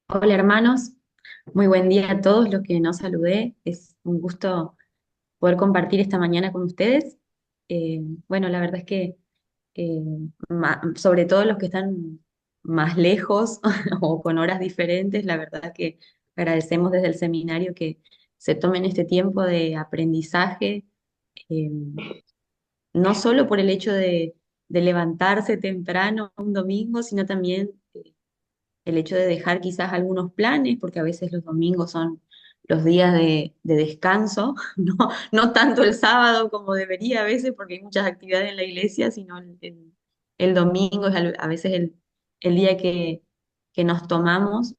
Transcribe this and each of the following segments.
Hola hermanos, muy buen día a todos los que nos saludé. Es un gusto poder compartir esta mañana con ustedes. Bueno, la verdad es que eh, sobre todo los que están más lejos o con horas diferentes, la verdad que agradecemos desde el seminario que se tomen este tiempo de aprendizaje, eh, no solo por el hecho de levantarse temprano un domingo, sino también el hecho de dejar quizás algunos planes, porque a veces los domingos son los días de descanso, no tanto el sábado como debería a veces, porque hay muchas actividades en la iglesia, sino el domingo es a veces el día que nos tomamos,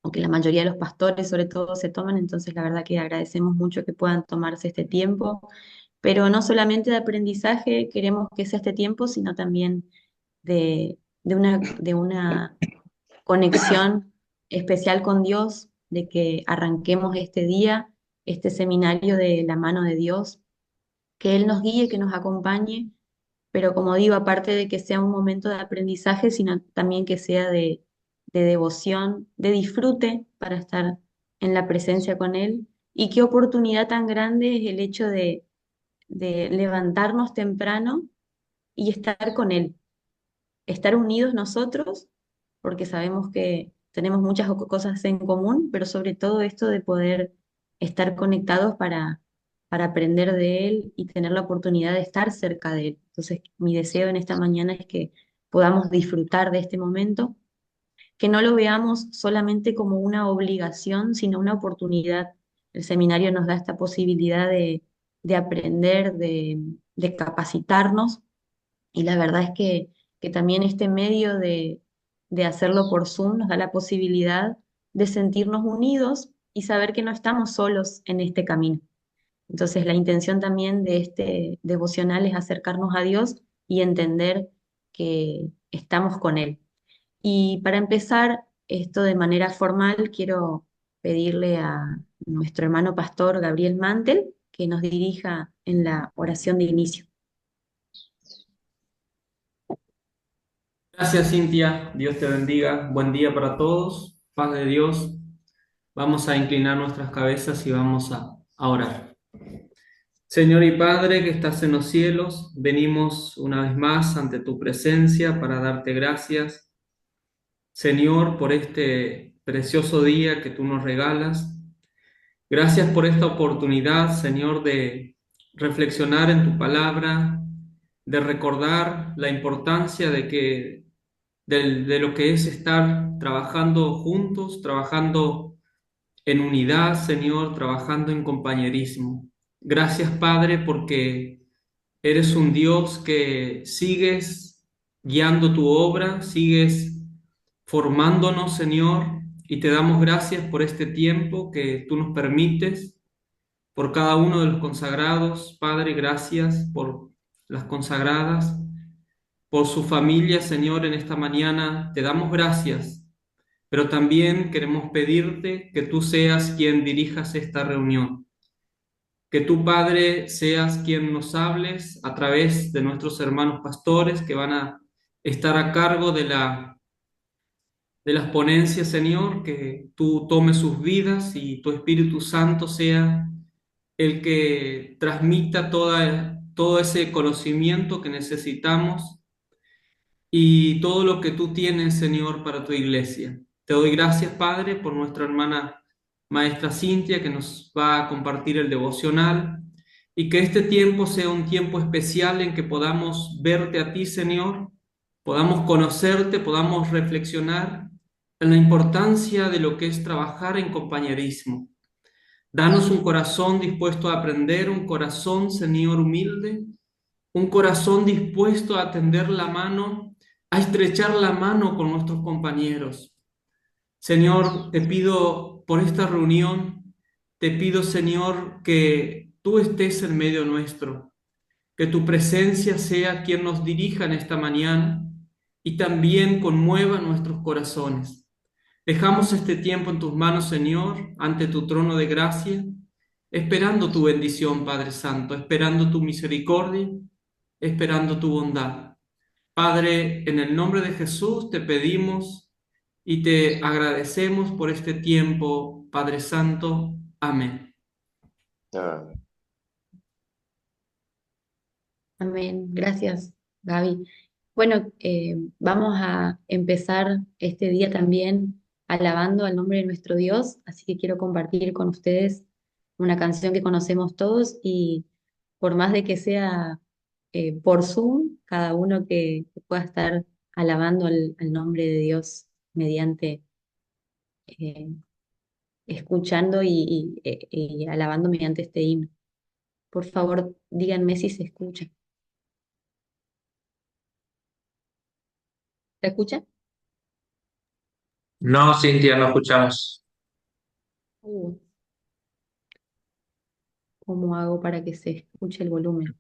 o que la mayoría de los pastores sobre todo se toman, entonces la verdad que agradecemos mucho que puedan tomarse este tiempo, pero no solamente de aprendizaje queremos que sea este tiempo, sino también de una conexión especial con Dios, de que arranquemos este día, este seminario de la mano de Dios, que Él nos guíe, que nos acompañe, pero como digo, aparte de que sea un momento de aprendizaje, sino también que sea de devoción, de disfrute para estar en la presencia con Él. Y qué oportunidad tan grande es el hecho de levantarnos temprano y estar con Él, estar unidos nosotros, porque sabemos que tenemos muchas cosas en común, pero sobre todo esto de poder estar conectados para aprender de Él y tener la oportunidad de estar cerca de Él. Entonces, mi deseo en esta mañana es que podamos disfrutar de este momento, que no lo veamos solamente como una obligación, sino una oportunidad. El seminario nos da esta posibilidad de aprender, de capacitarnos y la verdad es que también este medio de hacerlo por Zoom nos da la posibilidad de sentirnos unidos y saber que no estamos solos en este camino. Entonces, la intención también de este devocional es acercarnos a Dios y entender que estamos con Él. Y para empezar esto de manera formal, quiero pedirle a nuestro hermano pastor Gabriel Mantel que nos dirija en la oración de inicio. Gracias, Cintia. Dios te bendiga. Buen día para todos. Paz de Dios. Vamos a inclinar nuestras cabezas y vamos a orar. Señor y Padre que estás en los cielos, venimos una vez más ante tu presencia para darte gracias, Señor, por este precioso día que tú nos regalas. Gracias por esta oportunidad, Señor, de reflexionar en tu palabra, de recordar la importancia de lo que es estar trabajando juntos, trabajando en unidad, Señor, trabajando en compañerismo. Gracias, Padre, porque eres un Dios que sigues guiando tu obra, sigues formándonos, Señor, y te damos gracias por este tiempo que tú nos permites, por cada uno de los consagrados. Padre, gracias por las consagradas, por su familia, Señor, en esta mañana. Te damos gracias, pero también queremos pedirte que tú seas quien dirijas esta reunión, que tú, Padre, seas quien nos hables a través de nuestros hermanos pastores que van a estar a cargo de las ponencias, Señor, que tú tomes sus vidas y tu Espíritu Santo sea el que transmita todo ese conocimiento que necesitamos y todo lo que tú tienes, Señor, para tu iglesia. Te doy gracias, Padre, por nuestra hermana maestra Cintia, que nos va a compartir el devocional, y que este tiempo sea un tiempo especial en que podamos verte a ti, Señor, podamos conocerte, podamos reflexionar en la importancia de lo que es trabajar en compañerismo. Danos un corazón dispuesto a aprender, un corazón, Señor, humilde, un corazón dispuesto a tender la mano, a estrechar la mano con nuestros compañeros. Señor, te pido por esta reunión, te pido, Señor, que tú estés en medio nuestro, que tu presencia sea quien nos dirija en esta mañana y también conmueva nuestros corazones. Dejamos este tiempo en tus manos, Señor, ante tu trono de gracia, esperando tu bendición, Padre Santo, esperando tu misericordia, esperando tu bondad. Padre, en el nombre de Jesús te pedimos y te agradecemos por este tiempo, Padre Santo. Amén. Ah, Amén. Gracias, Gaby. Bueno, vamos a empezar este día también alabando al nombre de nuestro Dios, así que quiero compartir con ustedes una canción que conocemos todos y por más de que sea por Zoom, cada uno que pueda estar alabando al nombre de Dios mediante eh, escuchando y alabando mediante este himno. Por favor, díganme si se escucha. ¿Se escucha? no, Cintia, no escuchamos. Uh, ¿Cómo hago para que se escuche el volumen?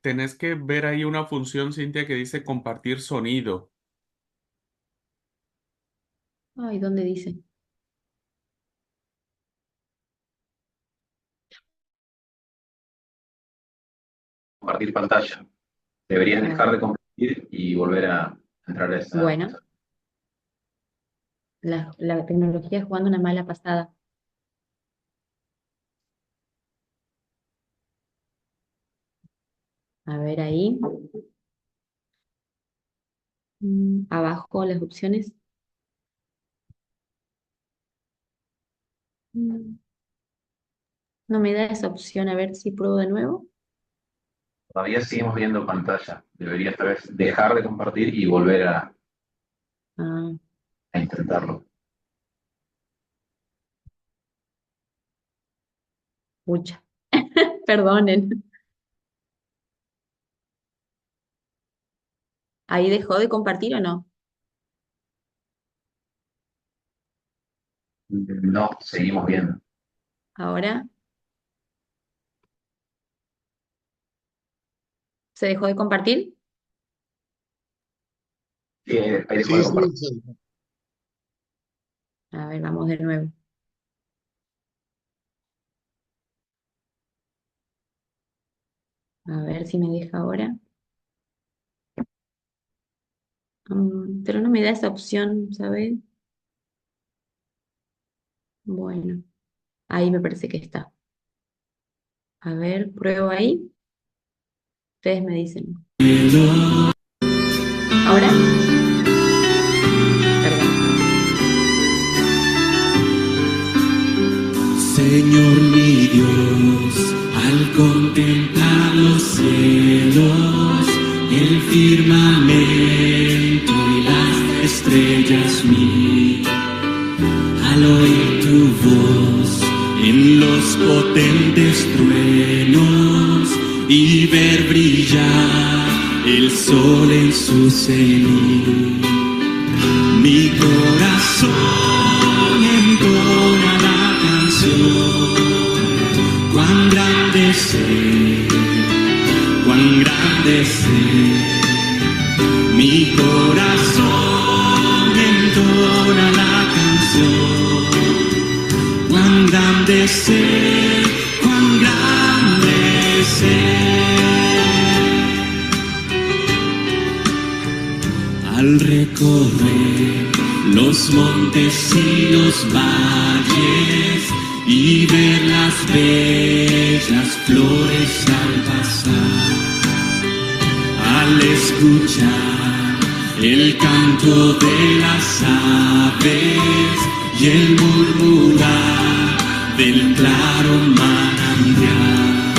Tenés que ver ahí una función, Cintia, que dice compartir sonido. Ay, ¿dónde dice? Compartir pantalla. Deberías A dejar ver. de compartir y volver a entrar a esa. Bueno, la tecnología jugando una mala pasada. A ver ahí. Abajo las opciones. Mm, No me da esa opción. A ver si pruebo de nuevo. Todavía seguimos viendo pantalla. Deberías esta vez dejar de compartir y volver Ah, a intentarlo. pucha. Perdonen. ¿Ahí dejó de compartir o no? No, seguimos viendo. Ahora, ¿se dejó de compartir? Sí, ahí dejó de Sí, compartir. sí. A ver, vamos de nuevo. A ver si me deja ahora. Pero no me da esa opción, ¿sabes? Bueno, ahí me parece que está. A ver, pruebo ahí. Ustedes me dicen. ¿Ahora? Perdón. Señor mi Dios, al contemplar los cielos, el firmamento y las estrellas al oír tu voz en los potentes truenos y ver brillar el sol en su cenit, mi corazón entona la canción. Cuán grande es mi corazón entona la canción. Cuán grande es al recorrer los montes y los valles y ver las bellas flores al pasar, al escuchar el canto de las aves y el murmurar del claro manantial,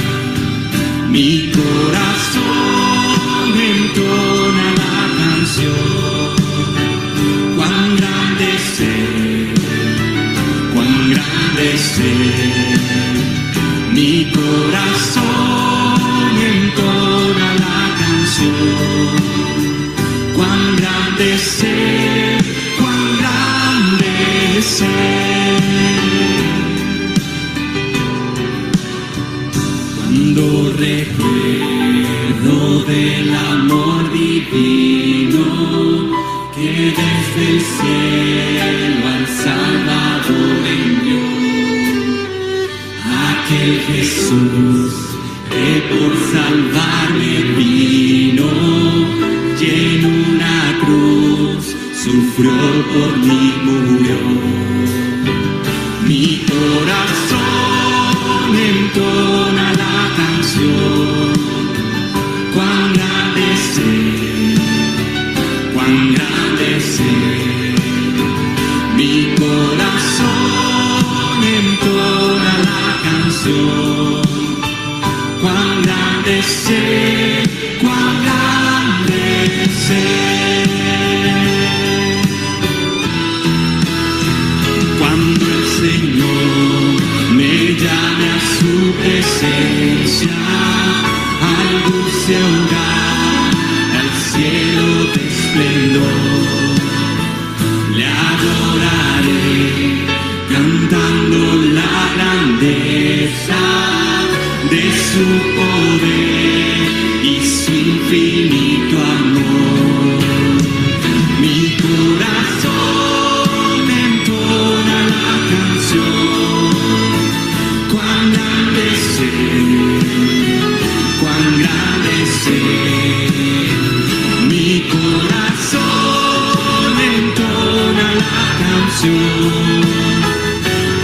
mi corazón entona la canción. Cuán grande es mi corazón entona la canción. Cuán grande es cuando recuerdo del amor divino que desde el cielo al Salvador envió, aquel Jesús que por salvarme vino y en una cruz sufrió por mí, murió. Mi corazón entona la canción. Cuán grande es Él, cuán grande es Él. Mi corazón entona la canción. Cuán grande es Él, cuán grande es Él. Cuando el Señor me llame a su presencia, al dulce hogar, al cielo de esplendor, le adoraré, cantando la grandeza de su poder y su infinito amor. Mi corazón entona la canción. Cuán grande es Él, cuán grande es Él. Mi corazón entona la canción.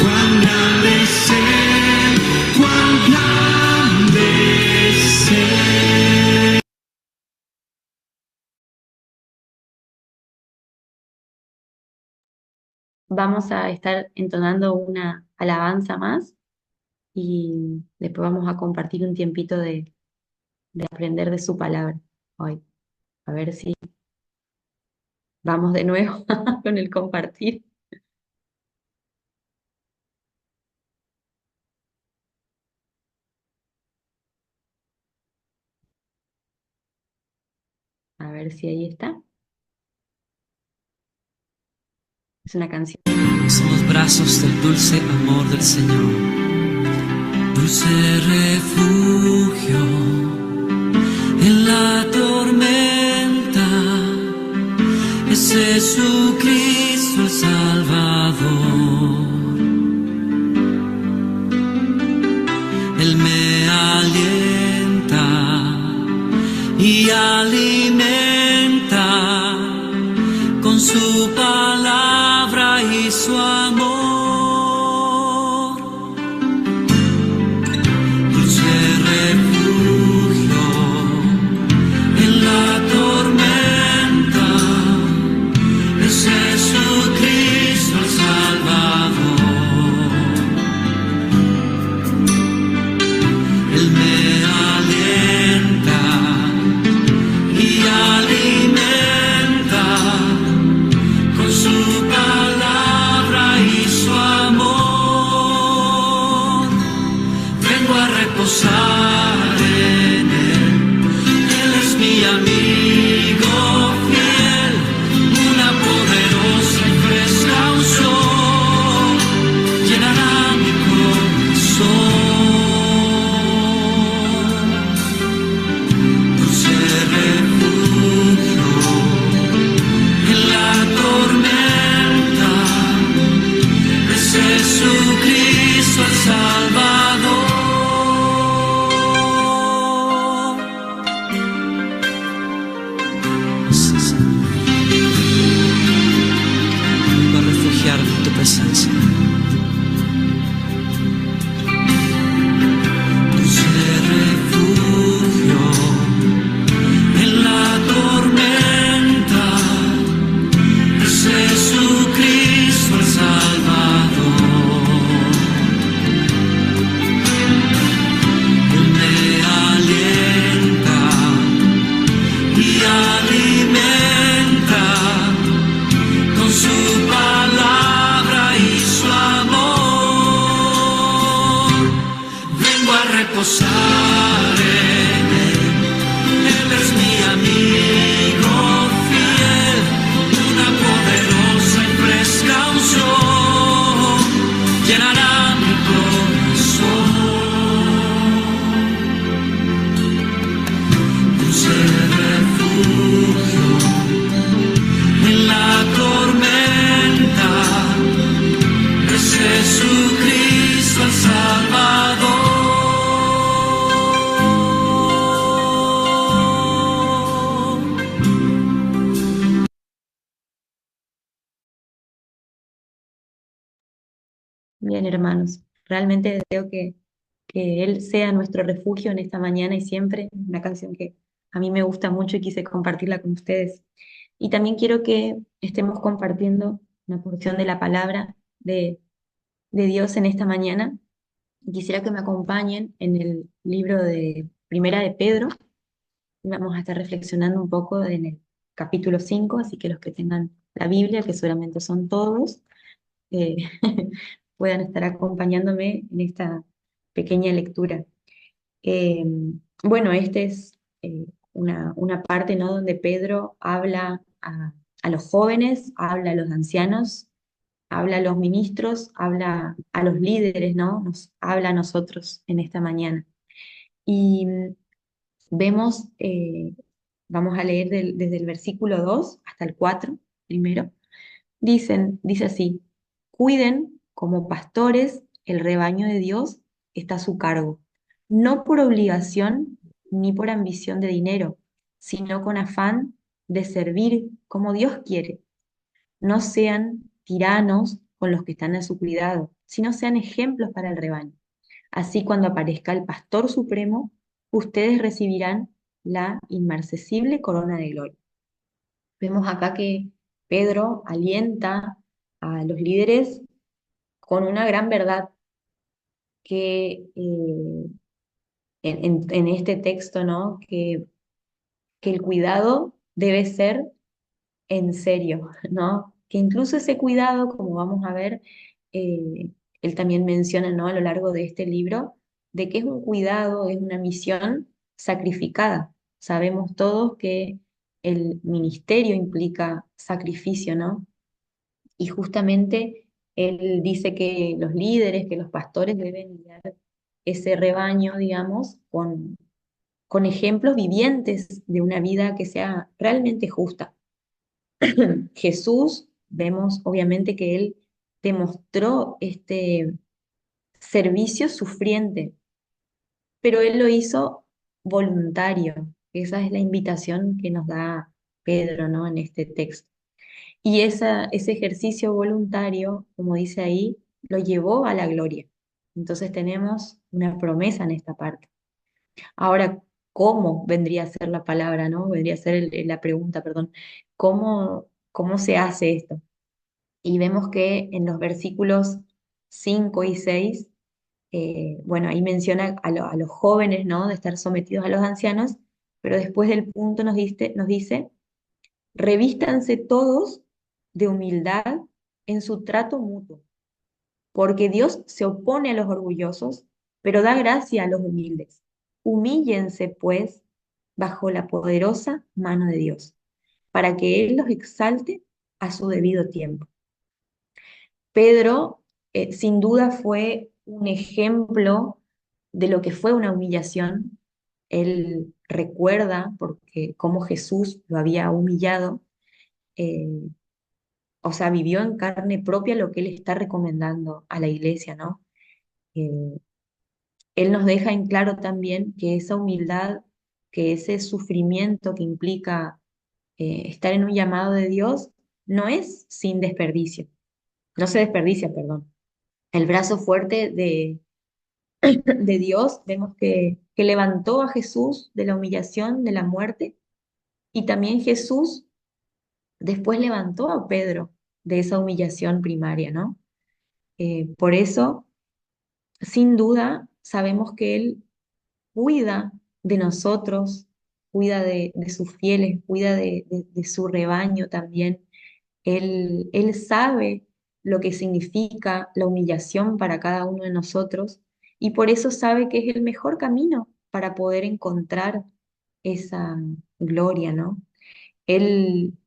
Cuán grande es Él, cuán grande es Él. Vamos a estar entonando una alabanza más y después vamos a compartir un tiempito de aprender de su palabra hoy. A ver si vamos de nuevo con el compartir. A ver si ahí está. Es una canción. Son los brazos del dulce amor del Señor, dulce refugio en la tormenta. Es Jesucristo el Salvador. Él me alienta y alimenta con su palabra y su amor. Dulce refugio en la tormenta, es Jesucristo el Salvador. Él me alienta y alimenta con su palabra y Bien, hermanos, realmente deseo que Él sea nuestro refugio en esta mañana y siempre. Una canción que a mí me gusta mucho y quise compartirla con ustedes. Y también quiero que estemos compartiendo una porción de la palabra de Dios en esta mañana. Y quisiera que me acompañen en el libro de Primera de Pedro. Y vamos a estar reflexionando un poco en el capítulo 5, así que los que tengan la Biblia, que seguramente son todos, eh, puedan estar acompañándome en esta pequeña lectura. Eh, bueno, esta es una parte, ¿no? Donde Pedro habla a los jóvenes, habla a los ancianos, habla a los ministros, habla a los líderes, ¿no? Nos habla a nosotros en esta mañana. Y vemos, vamos a leer desde el versículo 2 hasta el 4 primero. Dice así: cuiden como pastores el rebaño de Dios está a su cargo, no por obligación ni por ambición de dinero, sino con afán de servir como Dios quiere. No sean tiranos con los que están a su cuidado, sino sean ejemplos para el rebaño. Así, cuando aparezca el Pastor Supremo, ustedes recibirán la inmarcesible corona de gloria. Vemos acá que Pedro alienta a los líderes con una gran verdad que en este texto, ¿no? Que el cuidado debe ser en serio, ¿no? Que incluso ese cuidado, como vamos a ver, él también menciona, ¿no? A lo largo de este libro, de que es un cuidado, es una misión sacrificada. Sabemos todos que el ministerio implica sacrificio, ¿no? Y justamente él dice que los líderes, que los pastores deben guiar ese rebaño, digamos, con ejemplos vivientes de una vida que sea realmente justa. Jesús, vemos obviamente que él demostró este servicio sufriente, pero él lo hizo voluntario. Esa es la invitación que nos da Pedro, ¿no? En este texto. Y ese ejercicio voluntario, como dice ahí, lo llevó a la gloria. Entonces tenemos una promesa en esta parte. Ahora, ¿cómo vendría a ser la palabra, no? Vendría a ser la pregunta, perdón. ¿Cómo se hace esto? Y vemos que en los versículos 5 y 6, bueno, ahí menciona a los jóvenes, ¿no? De estar sometidos a los ancianos, pero después del punto nos dice revístanse todos de humildad en su trato mutuo, porque Dios se opone a los orgullosos, pero da gracia a los humildes. Humíllense, pues, bajo la poderosa mano de Dios, para que Él los exalte a su debido tiempo. Pedro, sin duda, fue un ejemplo de lo que fue una humillación. Él recuerda porque cómo Jesús lo había humillado, eh, o sea, vivió en carne propia lo que él está recomendando a la iglesia, ¿no? Eh, Él nos deja en claro también que esa humildad, que ese sufrimiento que implica estar en un llamado de Dios, no es sin desperdicio, no se desperdicia, perdón. El brazo fuerte de Dios, vemos que levantó a Jesús de la humillación, de la muerte, y también Jesús después levantó a Pedro de esa humillación primaria, ¿no? Por eso, sin duda, sabemos que Él cuida de nosotros, cuida de sus fieles, cuida de su rebaño también. Él sabe lo que significa la humillación para cada uno de nosotros y por eso sabe que es el mejor camino para poder encontrar esa gloria, ¿no? Él,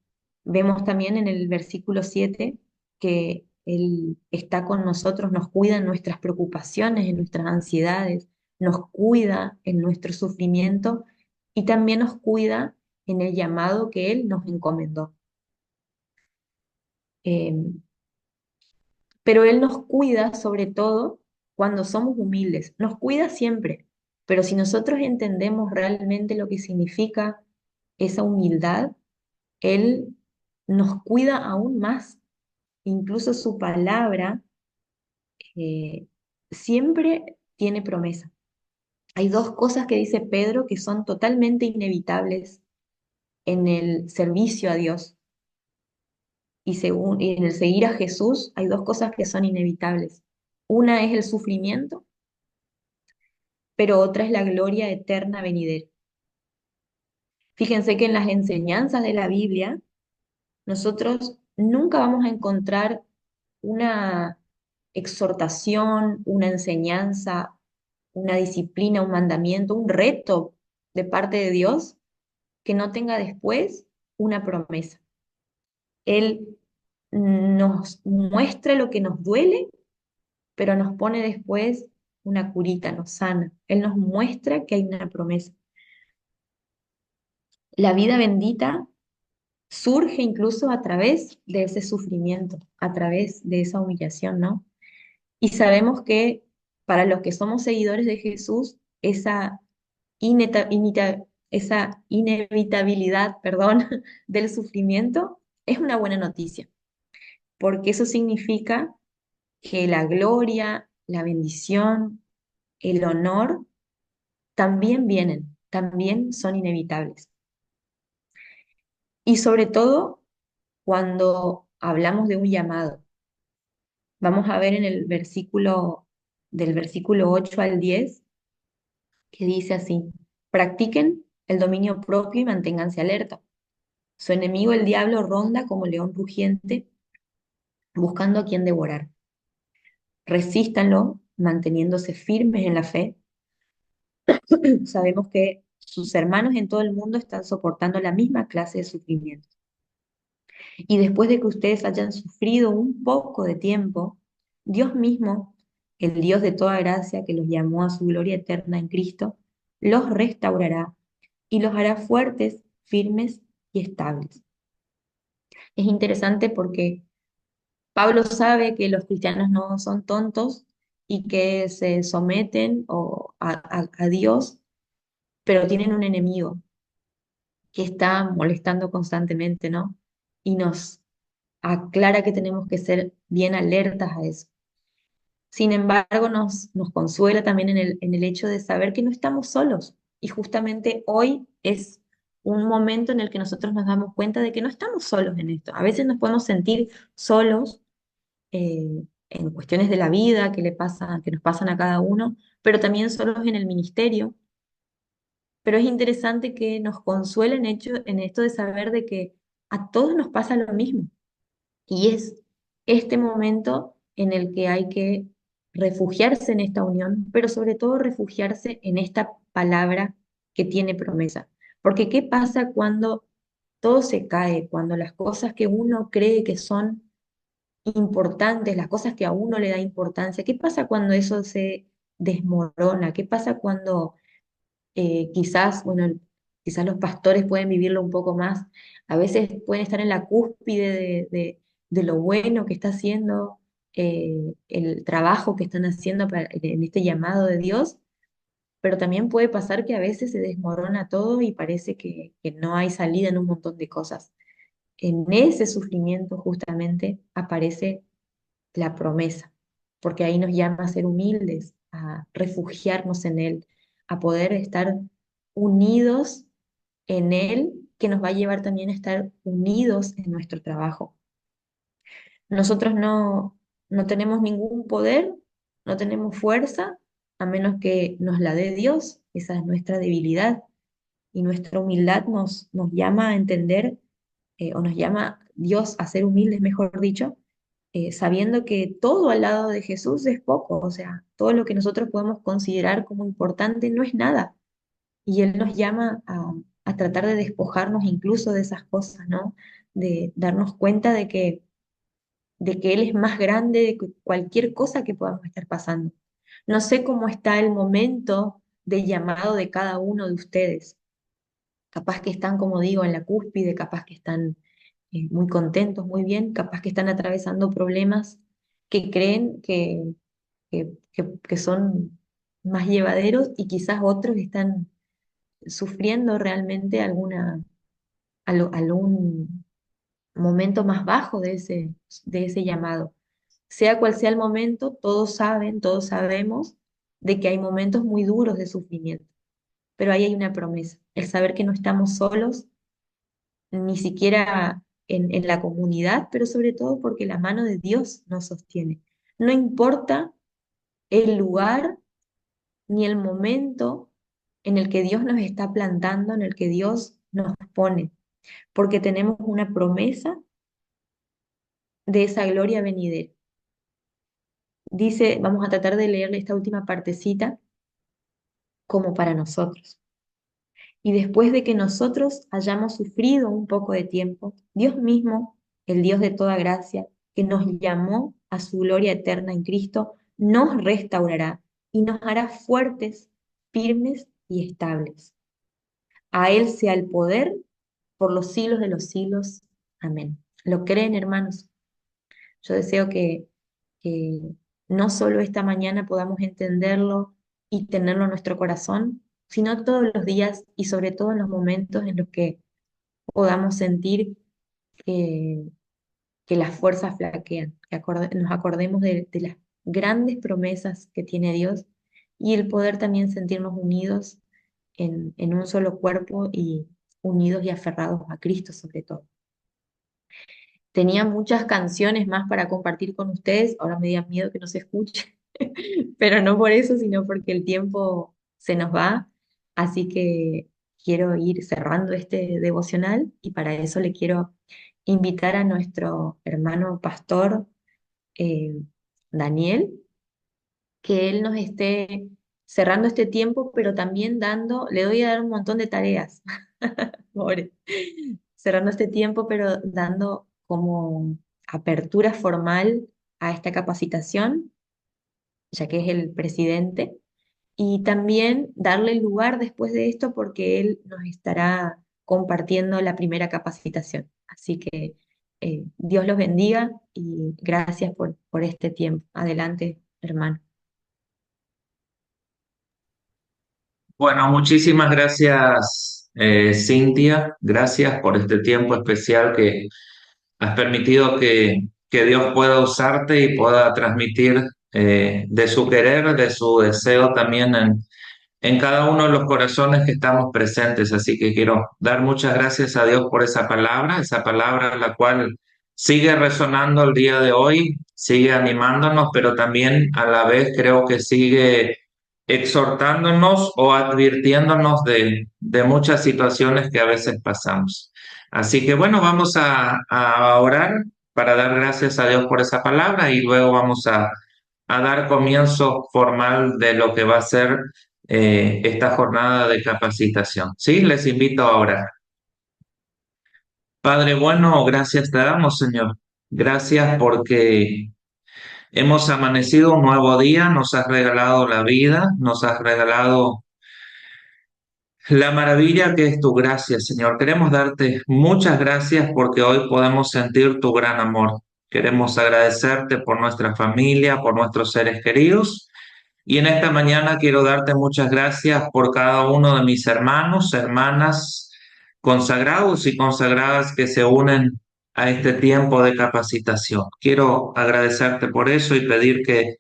vemos también en el versículo 7 que Él está con nosotros, nos cuida en nuestras preocupaciones, en nuestras ansiedades, nos cuida en nuestro sufrimiento y también nos cuida en el llamado que Él nos encomendó. Eh, pero Él nos cuida sobre todo cuando somos humildes, nos cuida siempre, pero si nosotros entendemos realmente lo que significa esa humildad, Él nos cuida aún más. Incluso su palabra eh, siempre tiene promesa. Hay dos cosas que dice Pedro que son totalmente inevitables en el servicio a Dios. Y en el seguir a Jesús hay dos cosas que son inevitables. Una es el sufrimiento, pero otra es la gloria eterna venidera. Fíjense que en las enseñanzas de la Biblia, nosotros nunca vamos a encontrar una exhortación, una enseñanza, una disciplina, un mandamiento, un reto de parte de Dios que no tenga después una promesa. Él nos muestra lo que nos duele, pero nos pone después una curita, nos sana. Él nos muestra que hay una promesa. La vida bendita surge incluso a través de ese sufrimiento, a través de esa humillación, ¿no? Y sabemos que para los que somos seguidores de Jesús, esa inevitabilidad, perdón, del sufrimiento es una buena noticia, porque eso significa que la gloria, la bendición, el honor también vienen, también son inevitables. Y sobre todo cuando hablamos de un llamado. Vamos a ver en el versículo, del versículo 8 al 10, que dice así: practiquen el dominio propio y manténganse alerta. Su enemigo el diablo ronda como león rugiente, buscando a quien devorar. Resístanlo, manteniéndose firmes en la fe. Sabemos que sus hermanos en todo el mundo están soportando la misma clase de sufrimiento. Y después de que ustedes hayan sufrido un poco de tiempo, Dios mismo, el Dios de toda gracia que los llamó a su gloria eterna en Cristo, los restaurará y los hará fuertes, firmes y estables. Es interesante porque Pablo sabe que los cristianos no son tontos y que se someten a Dios, pero tienen un enemigo que está molestando constantemente, ¿no? Y nos aclara que tenemos que ser bien alertas a eso. Sin embargo, nos consuela también en el hecho de saber que no estamos solos. Y justamente hoy es un momento en el que nosotros nos damos cuenta de que no estamos solos en esto. A veces nos podemos sentir solos en cuestiones de la vida que nos pasan a cada uno, pero también solos en el ministerio. Pero es interesante que nos consuela en esto de saber de que a todos nos pasa lo mismo. Y es este momento en el que hay que refugiarse en esta unión, pero sobre todo refugiarse en esta palabra que tiene promesa. Porque ¿qué pasa cuando todo se cae, cuando las cosas que uno cree que son importantes, las cosas que a uno le da importancia? ¿Qué pasa cuando eso se desmorona? ¿Qué pasa cuando quizás, bueno, quizás los pastores pueden vivirlo un poco más, a veces pueden estar en la cúspide de lo bueno que está haciendo, el trabajo que están haciendo en este llamado de Dios, pero también puede pasar que a veces se desmorona todo y parece que no hay salida en un montón de cosas. En ese sufrimiento justamente aparece la promesa, porque ahí nos llama a ser humildes, a refugiarnos en Él, a poder estar unidos en Él, que nos va a llevar también a estar unidos en nuestro trabajo. Nosotros no tenemos ningún poder, no tenemos fuerza, a menos que nos la dé Dios. Esa es nuestra debilidad y nuestra humildad nos llama a entender, o nos llama Dios a ser humildes, mejor dicho, sabiendo que todo al lado de Jesús es poco, o sea, todo lo que nosotros podemos considerar como importante no es nada. Y Él nos llama a tratar de despojarnos incluso de esas cosas, ¿no? De darnos cuenta de que Él es más grande de cualquier cosa que podamos estar pasando. No sé cómo está el momento de llamado de cada uno de ustedes. Capaz que están, como digo, en la cúspide, capaz que están muy contentos, muy bien, capaz que están atravesando problemas que creen que son más llevaderos y quizás otros están sufriendo realmente algún momento más bajo de ese llamado. Sea cual sea el momento, todos saben, todos sabemos de que hay momentos muy duros de sufrimiento, pero ahí hay una promesa, el saber que no estamos solos, ni siquiera en la comunidad, pero sobre todo porque la mano de Dios nos sostiene. No importa el lugar ni el momento en el que Dios nos está plantando, en el que Dios nos pone, porque tenemos una promesa de esa gloria venidera. Dice, vamos a tratar de leerle esta última partecita como para nosotros. Y después de que nosotros hayamos sufrido un poco de tiempo, Dios mismo, el Dios de toda gracia, que nos llamó a su gloria eterna en Cristo, nos restaurará y nos hará fuertes, firmes y estables. A Él sea el poder por los siglos de los siglos. Amén. ¿Lo creen, hermanos? Yo deseo que no solo esta mañana podamos entenderlo y tenerlo en nuestro corazón, sino todos los días y sobre todo en los momentos en los que podamos sentir que, que las fuerzas flaquean, que nos acordemos de las grandes promesas que tiene Dios y el poder también sentirnos unidos en un solo cuerpo y unidos y aferrados a Cristo sobre todo. Tenía muchas canciones más para compartir con ustedes, ahora me da miedo que no se escuche, pero no por eso, sino porque el tiempo se nos va, así que quiero ir cerrando este devocional y para eso le quiero invitar a nuestro hermano pastor eh, Daniel, que él nos esté cerrando este tiempo, pero también le doy a dar un montón de tareas, pobre, cerrando este tiempo, pero dando como apertura formal a esta capacitación, ya que es el presidente, y también darle el lugar después de esto porque él nos estará compartiendo la primera capacitación. Así que Dios los bendiga y gracias por este tiempo. Adelante, hermano. Bueno, muchísimas gracias, Cintia. Gracias por este tiempo especial que has permitido que Dios pueda usarte y pueda transmitir de su querer, de su deseo también en cada uno de los corazones que estamos presentes. Así que quiero dar muchas gracias a Dios por esa palabra la cual sigue resonando el día de hoy, sigue animándonos, pero también a la vez creo que sigue exhortándonos o advirtiéndonos de muchas situaciones que a veces pasamos. Así que bueno, vamos a orar para dar gracias a Dios por esa palabra y luego vamos a dar comienzo formal de lo que va a ser esta jornada de capacitación. Sí, les invito a orar. Padre bueno, gracias te damos, Señor. Gracias porque hemos amanecido un nuevo día, nos has regalado la vida, nos has regalado la maravilla que es tu gracia, Señor. Queremos darte muchas gracias porque hoy podemos sentir tu gran amor. Queremos agradecerte por nuestra familia, por nuestros seres queridos. Y en esta mañana quiero darte muchas gracias por cada uno de mis hermanos, hermanas, consagrados y consagradas que se unen a este tiempo de capacitación. Quiero agradecerte por eso y pedir que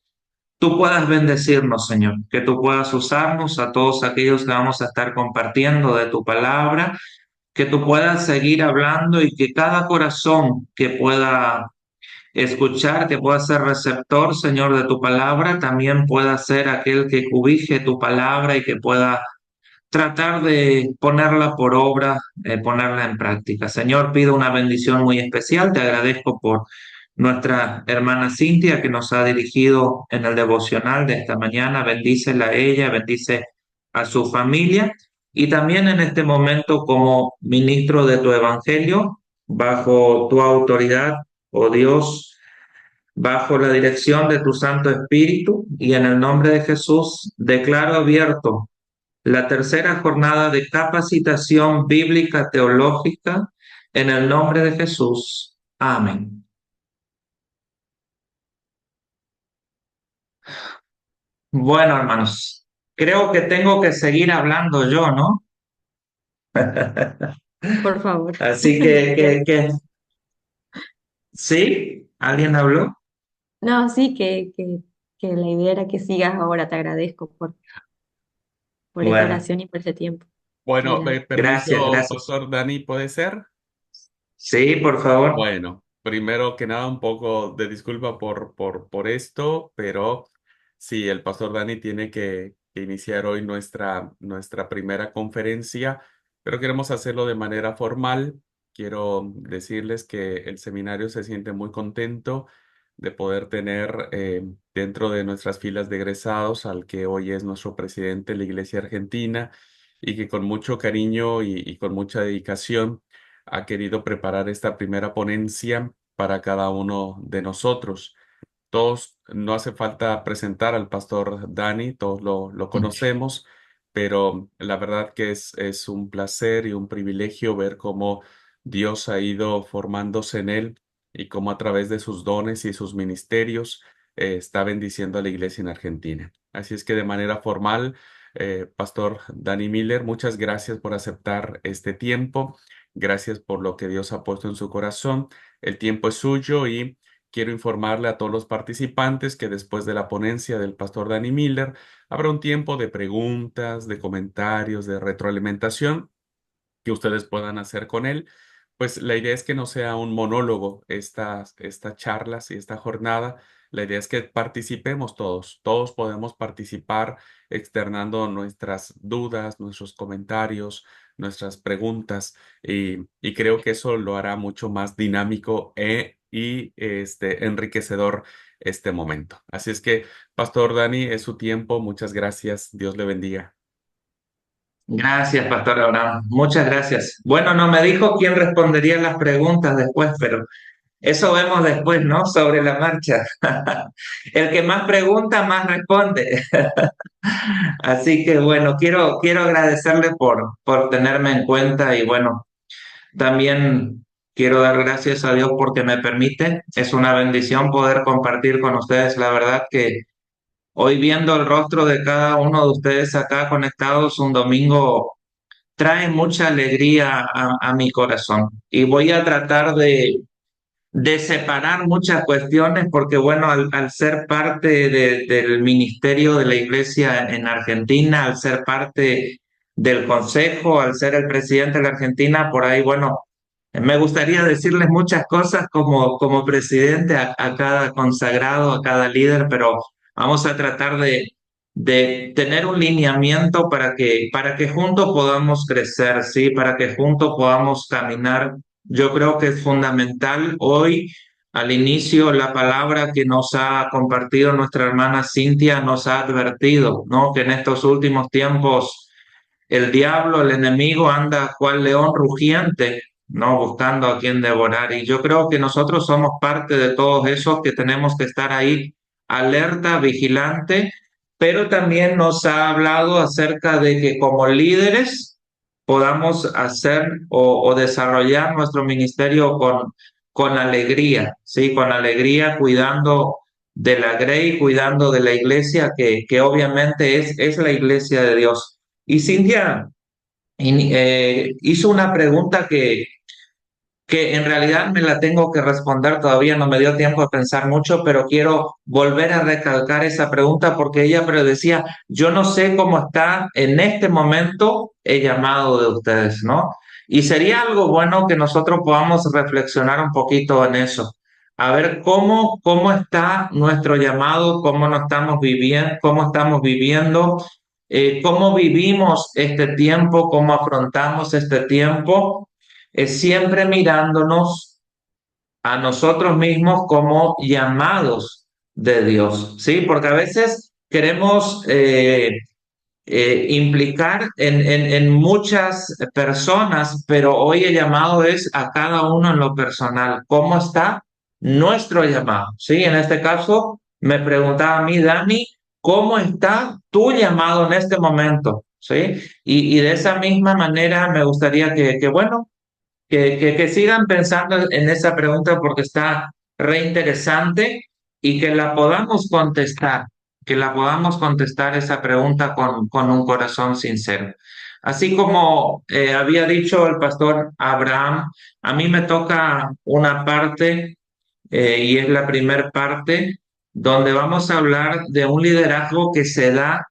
tú puedas bendecirnos, Señor, que tú puedas usarnos a todos aquellos que vamos a estar compartiendo de tu palabra, que tú puedas seguir hablando y que cada corazón que pueda escuchar, que pueda ser receptor, Señor, de tu palabra, también pueda ser aquel que cobije tu palabra y que pueda tratar de ponerla por obra, ponerla en práctica. Señor, pido una bendición muy especial. Te agradezco por nuestra hermana Cintia que nos ha dirigido en el devocional de esta mañana. Bendícela a ella, bendice a su familia y también en este momento como ministro de tu evangelio, bajo tu autoridad, oh Dios, bajo la dirección de tu Santo Espíritu y en el nombre de Jesús, declaro abierto la tercera jornada de capacitación bíblica teológica en el nombre de Jesús. Amén. Bueno, hermanos, creo que tengo que seguir hablando yo, ¿no? Por favor. Así ¿sí? ¿Alguien habló? No, sí, que la idea era que sigas ahora. Te agradezco por esta Bueno, oración y por ese tiempo. Bueno, Adelante. gracias, permiso, gracias. Pastor Dani, ¿puede ser? Sí, por favor. Bueno, primero que nada, un poco de disculpa por esto, pero sí, el pastor Dani tiene que iniciar hoy nuestra primera conferencia, pero queremos hacerlo de manera formal. Quiero decirles que el seminario se siente muy contento de poder tener dentro de nuestras filas de egresados al que hoy es nuestro presidente de la Iglesia Argentina y que con mucho cariño y con mucha dedicación ha querido preparar esta primera ponencia para cada uno de nosotros. Todos, no hace falta presentar al pastor Dani, todos lo conocemos, pero la verdad que es un placer y un privilegio ver cómo Dios ha ido formándose en él y cómo a través de sus dones y sus ministerios está bendiciendo a la iglesia en Argentina. Así es que de manera formal, Pastor Dani Miller, muchas gracias por aceptar este tiempo. Gracias por lo que Dios ha puesto en su corazón. El tiempo es suyo y quiero informarle a todos los participantes que después de la ponencia del pastor Danny Miller habrá un tiempo de preguntas, de comentarios, de retroalimentación que ustedes puedan hacer con él. Pues la idea es que no sea un monólogo estas charlas y esta jornada. La idea es que participemos todos. Todos podemos participar externando nuestras dudas, nuestros comentarios, nuestras preguntas y creo que eso lo hará mucho más dinámico y enriquecedor este momento. Así es que, Pastor Dani, es su tiempo. Muchas gracias. Dios le bendiga. Gracias, Pastor Abraham. Muchas gracias. Bueno, no me dijo quién respondería las preguntas después, pero eso vemos después, ¿no? Sobre la marcha. El que más pregunta, más responde. Así que bueno, quiero agradecerle por tenerme en cuenta y bueno, también quiero dar gracias a Dios porque me permite. Es una bendición poder compartir con ustedes. La verdad que hoy viendo el rostro de cada uno de ustedes acá conectados un domingo trae mucha alegría a mi corazón. Y voy a tratar de separar muchas cuestiones porque, bueno, al ser parte del ministerio de la iglesia en Argentina, al ser parte del consejo, al ser el presidente de la Argentina, por ahí, bueno, me gustaría decirles muchas cosas como presidente a cada consagrado, a cada líder, pero vamos a tratar de tener un lineamiento para que juntos podamos crecer, ¿sí? Para que juntos podamos caminar. Yo creo que es fundamental hoy, al inicio, la palabra que nos ha compartido nuestra hermana Cintia nos ha advertido, ¿no? Que en estos últimos tiempos el diablo, el enemigo, anda cual león rugiente, ¿no? Buscando a quien devorar. Y yo creo que nosotros somos parte de todos esos que tenemos que estar ahí alerta, vigilante, pero también nos ha hablado acerca de que como líderes podamos hacer o desarrollar nuestro ministerio con alegría, ¿sí? Con alegría, cuidando de la grey, cuidando de la iglesia, que obviamente es la iglesia de Dios. Y Cintia hizo una pregunta que en realidad me la tengo que responder, todavía no me dio tiempo de pensar mucho, pero quiero volver a recalcar esa pregunta porque ella decía, yo no sé cómo está en este momento el llamado de ustedes, ¿no? Y sería algo bueno que nosotros podamos reflexionar un poquito en eso. A ver cómo está nuestro llamado, cómo estamos viviendo, cómo vivimos este tiempo, cómo afrontamos este tiempo, siempre mirándonos a nosotros mismos como llamados de Dios, ¿sí? Porque a veces queremos implicar en muchas personas, pero hoy el llamado es a cada uno en lo personal. ¿Cómo está nuestro llamado? ¿Sí? En este caso, me preguntaba a mí, Dani, ¿cómo está tu llamado en este momento? ¿Sí? Y de esa misma manera me gustaría bueno, que sigan pensando en esa pregunta porque está re interesante y que la podamos contestar esa pregunta con un corazón sincero. Así como había dicho el pastor Abraham, a mí me toca una parte y es la primera parte donde vamos a hablar de un liderazgo que se da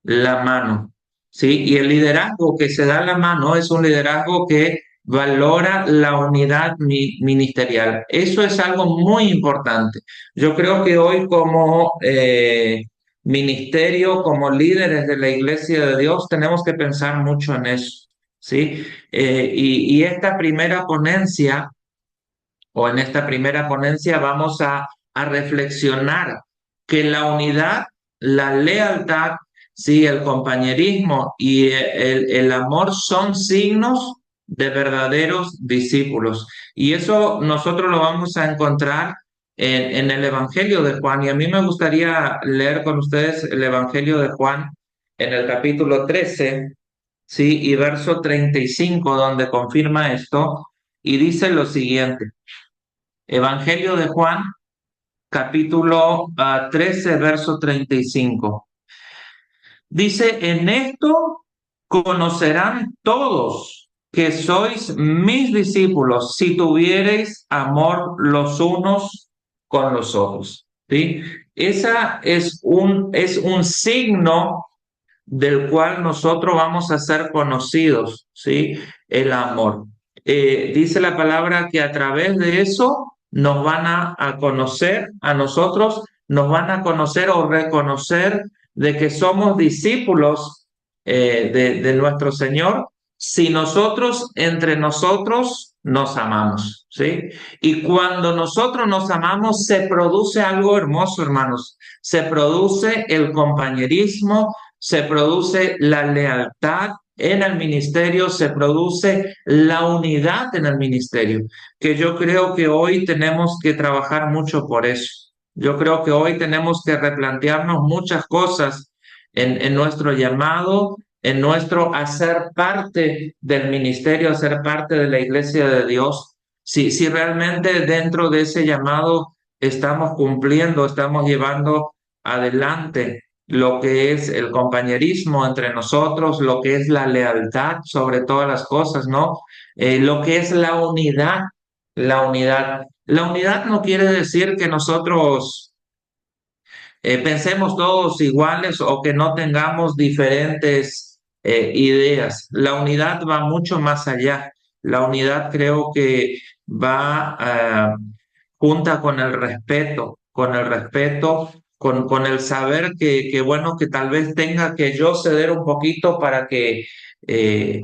la mano, ¿sí? Y el liderazgo que se da la mano es un liderazgo que valora la unidad ministerial. Eso es algo muy importante. Yo creo que hoy como ministerio, como líderes de la Iglesia de Dios, tenemos que pensar mucho en eso, ¿sí? Y esta primera ponencia, o en esta primera ponencia, vamos a reflexionar que la unidad, la lealtad, sí, el compañerismo y el amor son signos de verdaderos discípulos. Y eso nosotros lo vamos a encontrar en el Evangelio de Juan. Y a mí me gustaría leer con ustedes el Evangelio de Juan en el capítulo 13, sí, y verso 35, donde confirma esto, y dice lo siguiente. Evangelio de Juan, capítulo 13, verso 35. Dice, en esto conocerán todos que sois mis discípulos si tuviereis amor los unos con los otros. ¿Sí? Esa es un signo del cual nosotros vamos a ser conocidos, ¿sí? El amor. Dice la palabra que a través de eso nos van a conocer a nosotros, nos van a conocer o reconocer de que somos discípulos de nuestro Señor si nosotros entre nosotros nos amamos, ¿sí? Y cuando nosotros nos amamos se produce algo hermoso, hermanos. Se produce el compañerismo, se produce la lealtad en el ministerio, se produce la unidad en el ministerio, que yo creo que hoy tenemos que trabajar mucho por eso. Yo creo que hoy tenemos que replantearnos muchas cosas en nuestro llamado, en nuestro hacer parte del ministerio, hacer parte de la iglesia de Dios. Si realmente dentro de ese llamado estamos cumpliendo, estamos llevando adelante lo que es el compañerismo entre nosotros, lo que es la lealtad sobre todas las cosas, ¿no? Lo que es la unidad, la unidad. La unidad no quiere decir que nosotros pensemos todos iguales o que no tengamos diferentes ideas. La unidad va mucho más allá. La unidad creo que va junta con el respeto, con el saber que, bueno, que tal vez tenga que yo ceder un poquito para que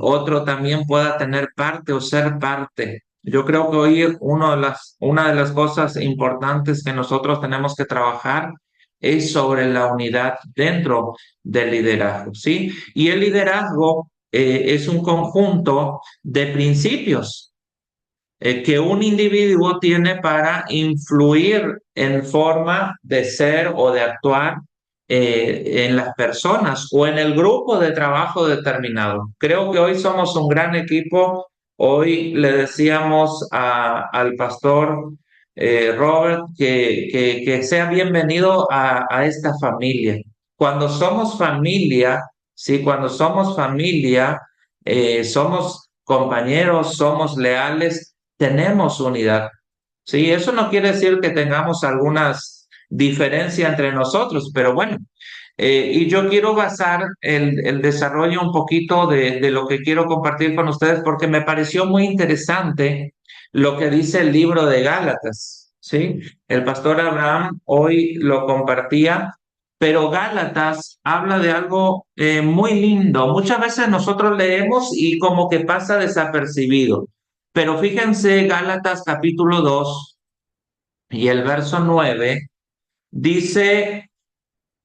otro también pueda tener parte o ser parte. Yo creo que hoy una de las cosas importantes que nosotros tenemos que trabajar es sobre la unidad dentro del liderazgo, ¿sí? Y el liderazgo es un conjunto de principios que un individuo tiene para influir en forma de ser o de actuar en las personas o en el grupo de trabajo determinado. Creo que hoy somos un gran equipo. Hoy le decíamos al pastor Robert que sea bienvenido a esta familia. Cuando somos familia, sí, cuando somos familia, somos compañeros, somos leales, tenemos unidad. Sí, eso no quiere decir que tengamos algunas diferencias entre nosotros, pero bueno, y yo quiero basar el desarrollo un poquito de lo que quiero compartir con ustedes porque me pareció muy interesante lo que dice el libro de Gálatas, ¿sí? El pastor Abraham hoy lo compartía, pero Gálatas habla de algo muy lindo. Muchas veces nosotros leemos y como que pasa desapercibido, pero fíjense Gálatas capítulo 2 y el verso 9 dice...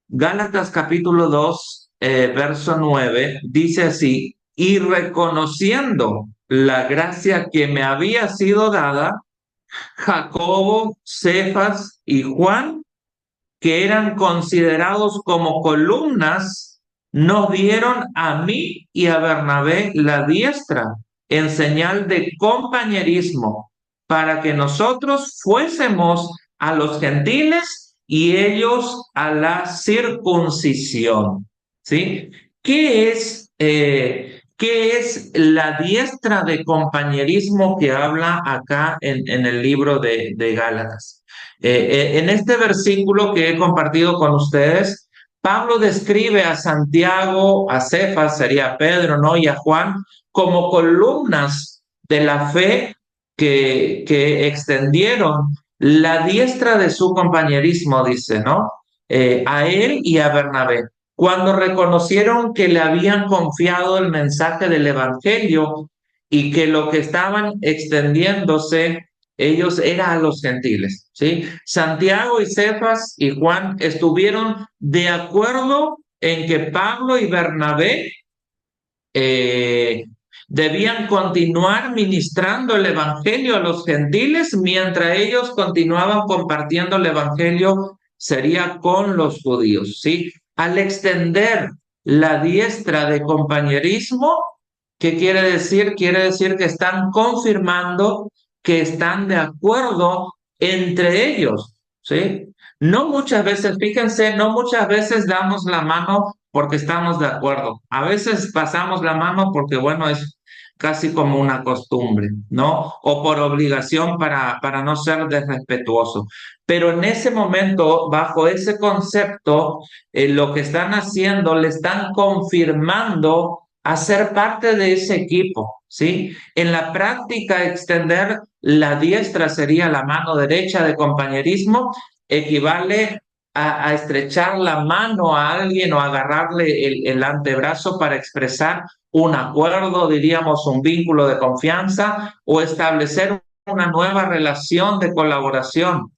Gálatas capítulo 2, verso 9, dice así, y reconociendo la gracia que me había sido dada, Jacobo, Cefas y Juan, que eran considerados como columnas, nos dieron a mí y a Bernabé la diestra en señal de compañerismo, para que nosotros fuésemos a los gentiles y ellos a la circuncisión. ¿Sí? ¿Qué es la diestra de compañerismo que habla acá en el libro de Gálatas? En este versículo que he compartido con ustedes, Pablo describe a Santiago, a Cefas, sería Pedro, ¿no? Y a Juan como columnas de la fe que extendieron la diestra de su compañerismo, dice, ¿no? A él y a Bernabé. Cuando reconocieron que le habían confiado el mensaje del Evangelio y que lo que estaban extendiéndose ellos eran a los gentiles, ¿sí? Santiago y Cefas y Juan estuvieron de acuerdo en que Pablo y Bernabé debían continuar ministrando el evangelio a los gentiles mientras ellos continuaban compartiendo el evangelio, sería con los judíos, ¿sí? Al extender la diestra de compañerismo, ¿qué quiere decir? Quiere decir que están confirmando que están de acuerdo entre ellos, ¿sí? No muchas veces, fíjense, no muchas veces damos la mano porque estamos de acuerdo. A veces pasamos la mano porque, bueno, es casi como una costumbre, ¿no? O por obligación para no ser desrespetuoso. Pero en ese momento, bajo ese concepto, lo que están haciendo, le están confirmando a ser parte de ese equipo, ¿sí? En la práctica, extender la diestra sería la mano derecha de compañerismo, equivale a estrechar la mano a alguien o agarrarle el antebrazo para expresar un acuerdo, diríamos un vínculo de confianza o establecer una nueva relación de colaboración.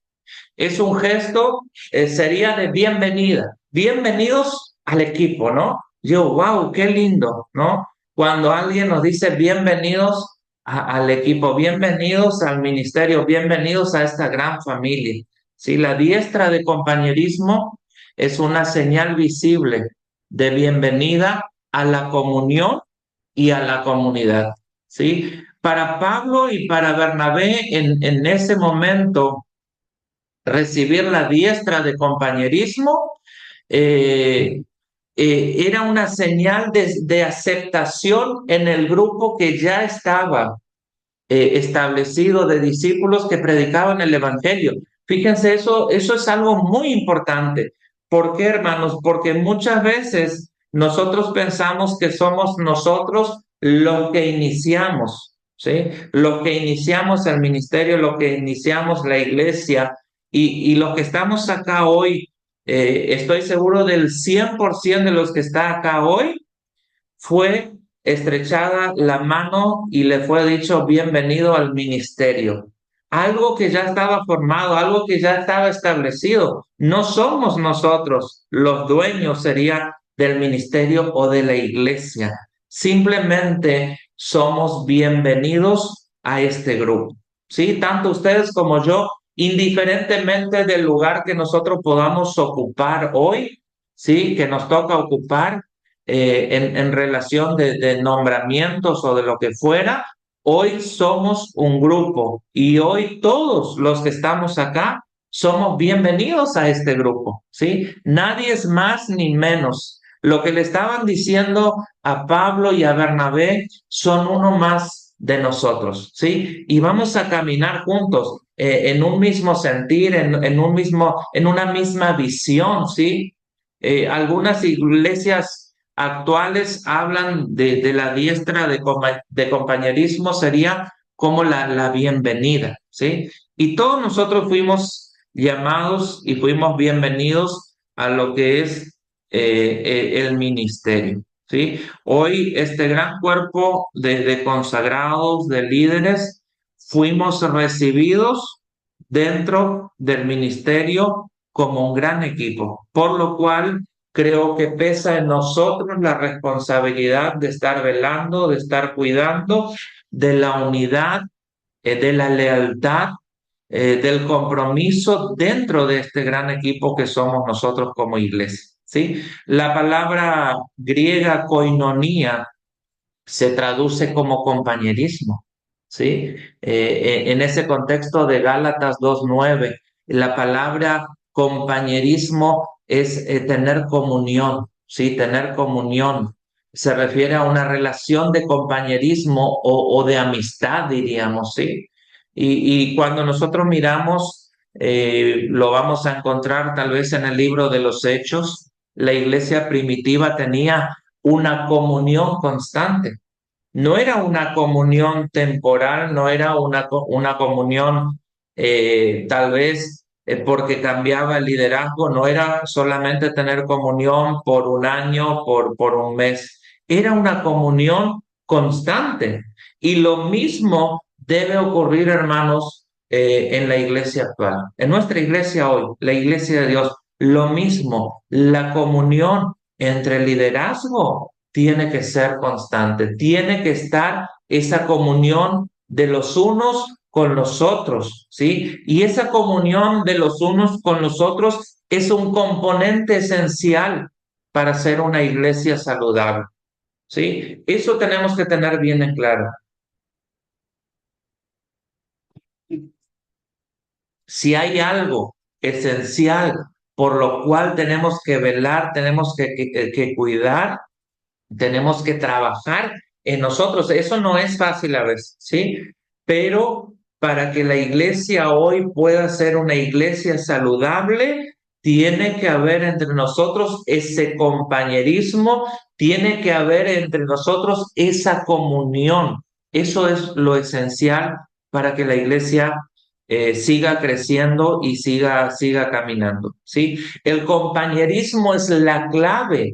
Es un gesto, sería de bienvenida. Bienvenidos al equipo, ¿no? Yo, wow, qué lindo, ¿no? Cuando alguien nos dice bienvenidos al equipo, bienvenidos al ministerio, bienvenidos a esta gran familia. Sí, la diestra de compañerismo es una señal visible de bienvenida a la comunión y a la comunidad. ¿Sí? Para Pablo y para Bernabé en ese momento, recibir la diestra de compañerismo eh, era una señal de aceptación en el grupo que ya estaba establecido de discípulos que predicaban el Evangelio. Fíjense, eso es algo muy importante. ¿Por qué, hermanos? Porque muchas veces nosotros pensamos que somos nosotros los que iniciamos, ¿sí? Los que iniciamos el ministerio, los que iniciamos la iglesia y los que estamos acá hoy, estoy seguro del 100% de los que están acá hoy, fue estrechada la mano y le fue dicho bienvenido al ministerio. Algo que ya estaba formado, algo que ya estaba establecido. No somos nosotros los dueños, sería del ministerio o de la iglesia. Simplemente somos bienvenidos a este grupo. ¿Sí? Tanto ustedes como yo, indiferentemente del lugar que nosotros podamos ocupar hoy, ¿sí? Que nos toca ocupar, en relación de nombramientos o de lo que fuera, hoy somos un grupo y hoy todos los que estamos acá somos bienvenidos a este grupo, ¿sí? Nadie es más ni menos. Lo que le estaban diciendo a Pablo y a Bernabé son uno más de nosotros, ¿sí? Y vamos a caminar juntos en un mismo sentir, en una misma visión, ¿sí? Algunas iglesias actuales hablan de la diestra de compañerismo, sería como la bienvenida, ¿sí? Y todos nosotros fuimos llamados y fuimos bienvenidos a lo que es el ministerio, ¿sí? Hoy este gran cuerpo de consagrados, de líderes, fuimos recibidos dentro del ministerio como un gran equipo, por lo cual creo que pesa en nosotros la responsabilidad de estar velando, de estar cuidando de la unidad, de la lealtad, del compromiso dentro de este gran equipo que somos nosotros como iglesia, ¿sí? La palabra griega koinonía se traduce como compañerismo, ¿sí? En ese contexto de Gálatas 2:9, la palabra compañerismo es tener comunión, ¿sí? Tener comunión. Se refiere a una relación de compañerismo o de amistad, diríamos, ¿sí? Y cuando nosotros miramos lo vamos a encontrar tal vez en el libro de los Hechos. La iglesia primitiva tenía una comunión constante. No era una comunión temporal, no era una comunión tal vez porque cambiaba el liderazgo, no era solamente tener comunión por un año, por un mes, era una comunión constante. Y lo mismo debe ocurrir, hermanos, en la iglesia actual. En nuestra iglesia hoy, la iglesia de Dios, lo mismo, la comunión entre el liderazgo tiene que ser constante, tiene que estar esa comunión de los unos con los otros, ¿sí? Y esa comunión de los unos con los otros es un componente esencial para ser una iglesia saludable, ¿sí? Eso tenemos que tener bien en claro. Si hay algo esencial por lo cual tenemos que velar, tenemos que cuidar, tenemos que trabajar en nosotros. Eso no es fácil a veces, ¿sí? Pero para que la iglesia hoy pueda ser una iglesia saludable, tiene que haber entre nosotros ese compañerismo, tiene que haber entre nosotros esa comunión. Eso es lo esencial para que la iglesia siga creciendo y siga caminando, ¿sí? El compañerismo es la clave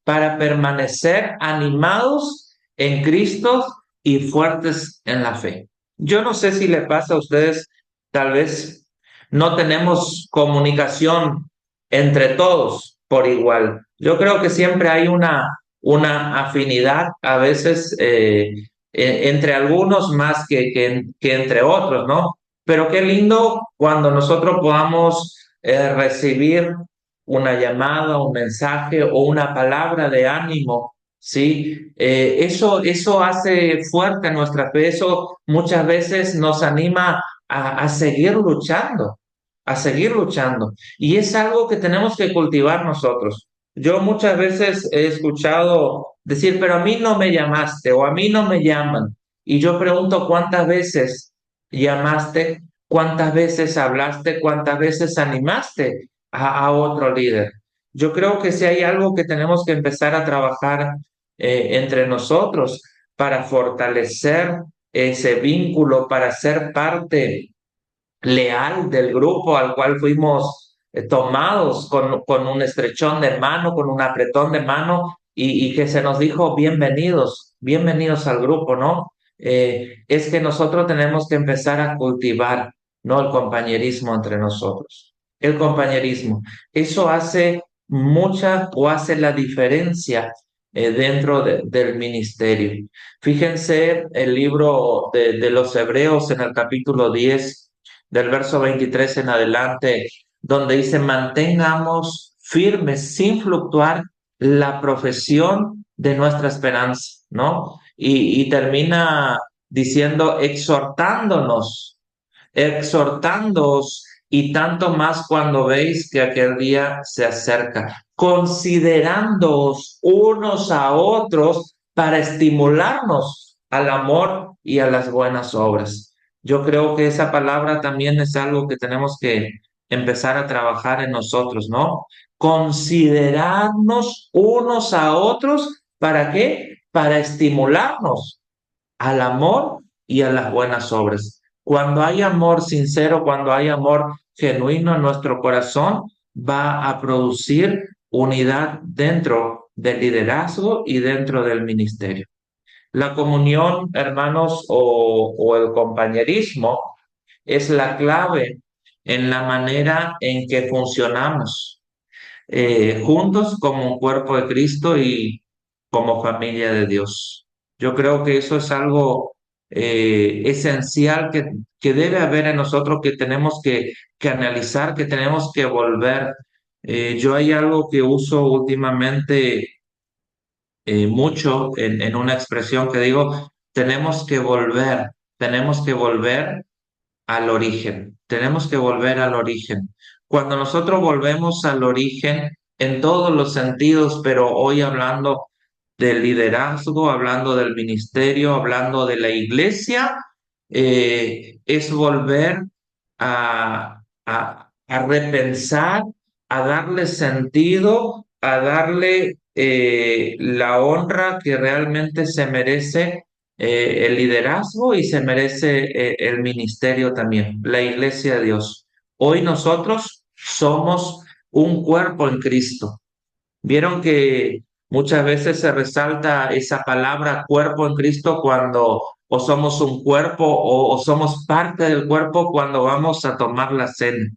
para permanecer animados en Cristo y fuertes en la fe. Yo no sé si le pasa a ustedes, tal vez no tenemos comunicación entre todos por igual. Yo creo que siempre hay una afinidad, a veces entre algunos más que entre otros, ¿no? Pero qué lindo cuando nosotros podamos recibir una llamada, un mensaje o una palabra de ánimo, ¿sí? Eso hace fuerte nuestra fe, eso muchas veces nos anima a seguir luchando, a seguir luchando. Y es algo que tenemos que cultivar nosotros. Yo muchas veces he escuchado decir, pero a mí no me llamaste o a mí no me llaman. Y yo pregunto, ¿cuántas veces llamaste? ¿Cuántas veces hablaste? ¿Cuántas veces animaste a otro líder? Yo creo que si hay algo que tenemos que empezar a trabajar entre nosotros para fortalecer ese vínculo, para ser parte leal del grupo al cual fuimos tomados con un estrechón de mano, con un apretón de mano y que se nos dijo bienvenidos, bienvenidos al grupo, ¿no? Es que nosotros tenemos que empezar a cultivar, ¿no? El compañerismo entre nosotros. El compañerismo. Eso hace mucha o hace la diferencia dentro del ministerio. Fíjense el libro de los Hebreos en el capítulo 10 del verso 23 en adelante, donde dice, mantengamos firmes sin fluctuar la profesión de nuestra esperanza, ¿no? Y termina diciendo, exhortándoos, y tanto más cuando veis que aquel día se acerca, considerándoos unos a otros para estimularnos al amor y a las buenas obras. Yo creo que esa palabra también es algo que tenemos que empezar a trabajar en nosotros, ¿no? Considerarnos unos a otros, ¿para qué? Para estimularnos al amor y a las buenas obras. Cuando hay amor sincero, cuando hay amor genuino en nuestro corazón, va a producir unidad dentro del liderazgo y dentro del ministerio. La comunión, hermanos, o el compañerismo es la clave en la manera en que funcionamos juntos como un cuerpo de Cristo y como familia de Dios. Yo creo que eso es algo esencial que debe haber en nosotros, que tenemos que analizar, que tenemos que volver. Yo hay algo que uso últimamente mucho en una expresión que digo, tenemos que volver al origen, tenemos que volver al origen. Cuando nosotros volvemos al origen en todos los sentidos, pero hoy hablando del liderazgo, hablando del ministerio, hablando de la iglesia, es volver a a repensar, a darle sentido, a darle la honra que realmente se merece el liderazgo y se merece el ministerio también, la iglesia de Dios. Hoy nosotros somos un cuerpo en Cristo. Vieron que muchas veces se resalta esa palabra cuerpo en Cristo cuando o somos un cuerpo o somos parte del cuerpo cuando vamos a tomar la cena.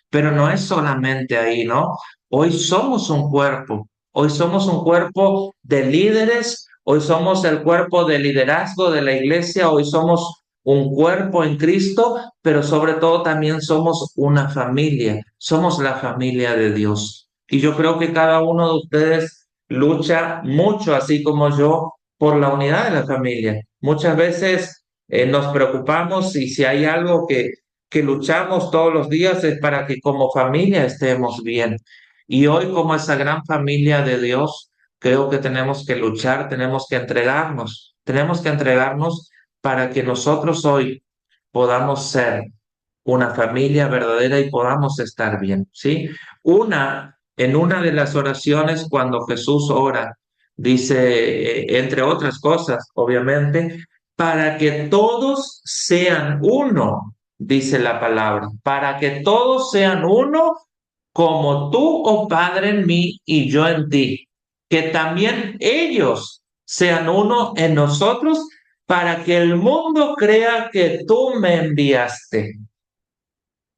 Pero no es solamente ahí, ¿no? Hoy somos un cuerpo, hoy somos un cuerpo de líderes, hoy somos el cuerpo de liderazgo de la iglesia, hoy somos un cuerpo en Cristo, pero sobre todo también somos una familia, somos la familia de Dios. Y yo creo que cada uno de ustedes lucha mucho, así como yo, por la unidad de la familia. Muchas veces nos preocupamos y si hay algo que luchamos todos los días es para que como familia estemos bien. Y hoy como esa gran familia de Dios, creo que tenemos que luchar, tenemos que entregarnos para que nosotros hoy podamos ser una familia verdadera y podamos estar bien, ¿sí? En una de las oraciones cuando Jesús ora, dice, entre otras cosas, obviamente, para que todos sean uno, dice la palabra, para que todos sean uno como tú, oh Padre, en mí y yo en ti, que también ellos sean uno en nosotros para que el mundo crea que tú me enviaste.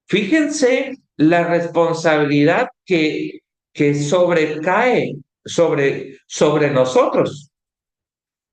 Fíjense la responsabilidad que sobrecae sobre nosotros,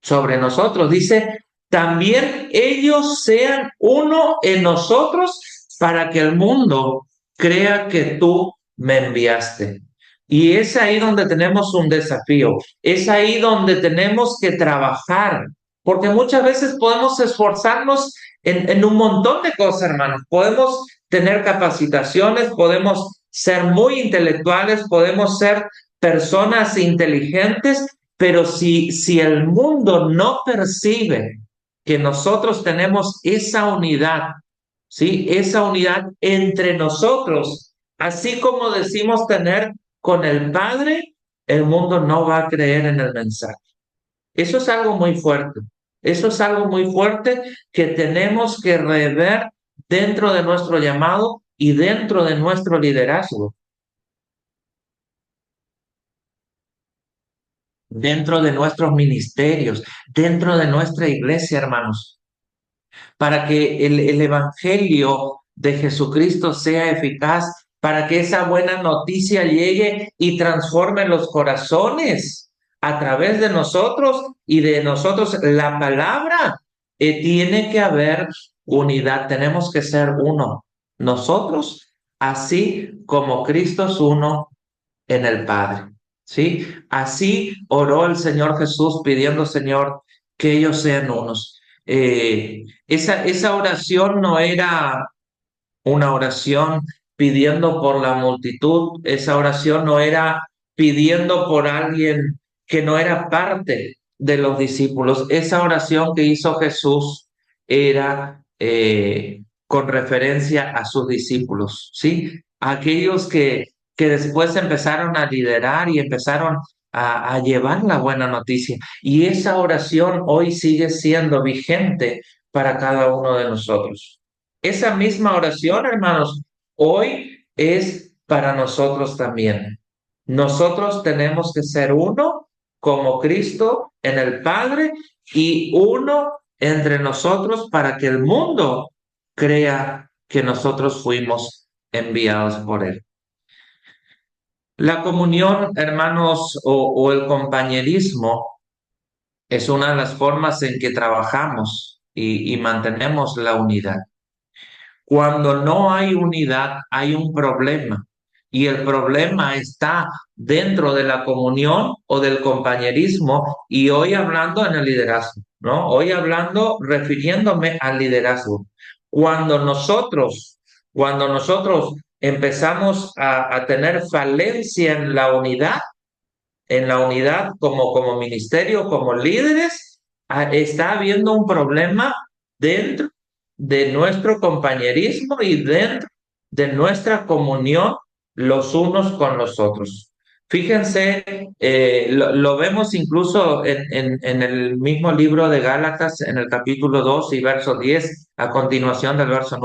sobre nosotros. Dice, también ellos sean uno en nosotros para que el mundo crea que tú me enviaste. Y es ahí donde tenemos un desafío, es ahí donde tenemos que trabajar, porque muchas veces podemos esforzarnos en un montón de cosas, hermanos. Podemos tener capacitaciones, podemos ser muy intelectuales, podemos ser personas inteligentes, pero si el mundo no percibe que nosotros tenemos esa unidad, ¿sí? Esa unidad entre nosotros, así como decimos tener con el Padre, el mundo no va a creer en el mensaje. Eso es algo muy fuerte. Eso es algo muy fuerte que tenemos que rever dentro de nuestro llamado y dentro de nuestro liderazgo, dentro de nuestros ministerios, dentro de nuestra iglesia, hermanos, para que el evangelio de Jesucristo sea eficaz, para que esa buena noticia llegue y transforme los corazones a través de nosotros y de nosotros. La palabra, tiene que haber unidad, tenemos que ser uno. Nosotros, así como Cristo es uno en el Padre. ¿Sí? Así oró el Señor Jesús pidiendo, Señor, que ellos sean unos. Esa oración no era una oración pidiendo por la multitud, esa oración no era pidiendo por alguien que no era parte de los discípulos. Esa oración que hizo Jesús era con referencia a sus discípulos, ¿sí? Aquellos que después empezaron a liderar y empezaron a llevar la buena noticia. Y esa oración hoy sigue siendo vigente para cada uno de nosotros. Esa misma oración, hermanos, hoy es para nosotros también. Nosotros tenemos que ser uno como Cristo en el Padre y uno entre nosotros para que el mundo crea que nosotros fuimos enviados por Él. La comunión, hermanos, o el compañerismo es una de las formas en que trabajamos y mantenemos la unidad. Cuando no hay unidad, hay un problema. Y el problema está dentro de la comunión o del compañerismo. Y hoy hablando en el liderazgo, ¿no? Hoy hablando, refiriéndome al liderazgo. Cuando nosotros empezamos a tener falencia en la unidad como ministerio, como líderes, está habiendo un problema dentro de nuestro compañerismo y dentro de nuestra comunión los unos con los otros. Fíjense, lo vemos incluso en el mismo libro de Gálatas, en el capítulo 2 y verso 10, a continuación del verso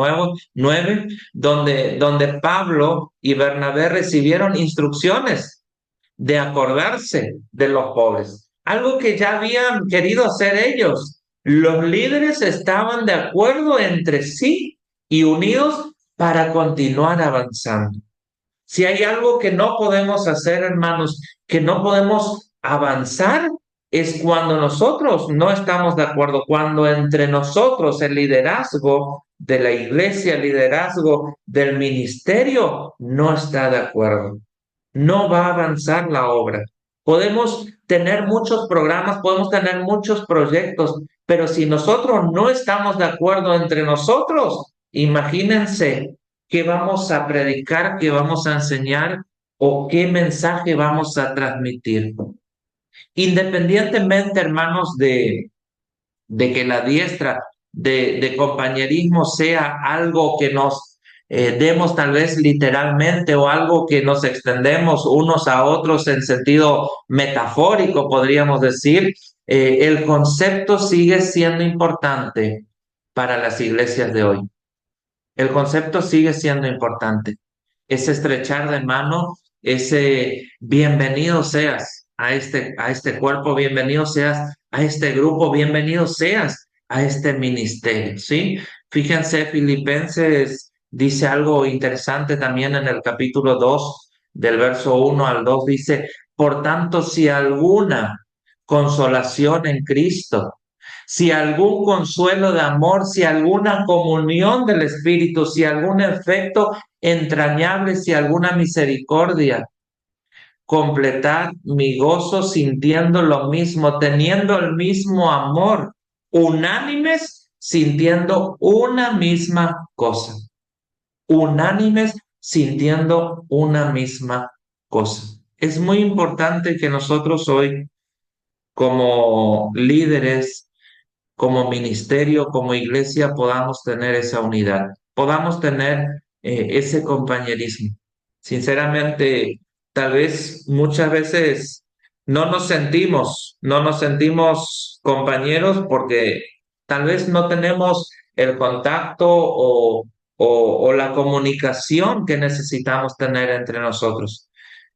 9, donde Pablo y Bernabé recibieron instrucciones de acordarse de los pobres, algo que ya habían querido hacer ellos. Los líderes estaban de acuerdo entre sí y unidos para continuar avanzando. Si hay algo que no podemos hacer, hermanos, que no podemos avanzar, es cuando nosotros no estamos de acuerdo, cuando entre nosotros el liderazgo de la iglesia, el liderazgo del ministerio no está de acuerdo. No va a avanzar la obra. Podemos tener muchos programas, podemos tener muchos proyectos, pero si nosotros no estamos de acuerdo entre nosotros, imagínense qué vamos a predicar, qué vamos a enseñar o qué mensaje vamos a transmitir. Independientemente, hermanos, de que la diestra de compañerismo sea algo que nos demos tal vez literalmente o algo que nos extendemos unos a otros en sentido metafórico, podríamos decir, el concepto sigue siendo importante para las iglesias de hoy. El concepto sigue siendo importante. Ese estrechar de mano, ese bienvenido seas a este cuerpo, bienvenido seas a este grupo, bienvenido seas a este ministerio, ¿sí? Fíjense, Filipenses dice algo interesante también en el capítulo 2, del verso 1 al 2, dice, por tanto, si alguna consolación en Cristo, si algún consuelo de amor, si alguna comunión del Espíritu, si algún efecto entrañable, si alguna misericordia, completad mi gozo sintiendo lo mismo, teniendo el mismo amor, unánimes sintiendo una misma cosa, unánimes sintiendo una misma cosa. Es muy importante que nosotros hoy, como líderes, como ministerio, como iglesia, podamos tener esa unidad, podamos tener ese compañerismo. Sinceramente, tal vez muchas veces no nos sentimos compañeros porque tal vez no tenemos el contacto o la comunicación que necesitamos tener entre nosotros.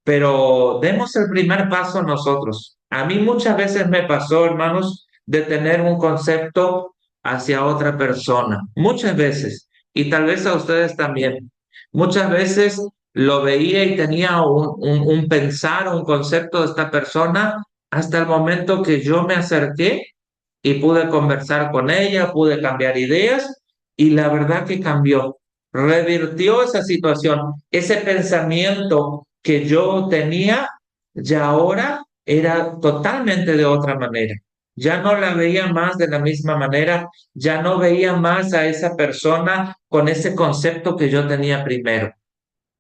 Pero demos el primer paso nosotros. A mí muchas veces me pasó, hermanos, de tener un concepto hacia otra persona, muchas veces, y tal vez a ustedes también. Muchas veces lo veía y tenía un pensar, un concepto de esta persona hasta el momento que yo me acerqué y pude conversar con ella, pude cambiar ideas y la verdad que cambió, revirtió esa situación, ese pensamiento que yo tenía ya ahora era totalmente de otra manera. Ya no la veía más de la misma manera, ya no veía más a esa persona con ese concepto que yo tenía primero.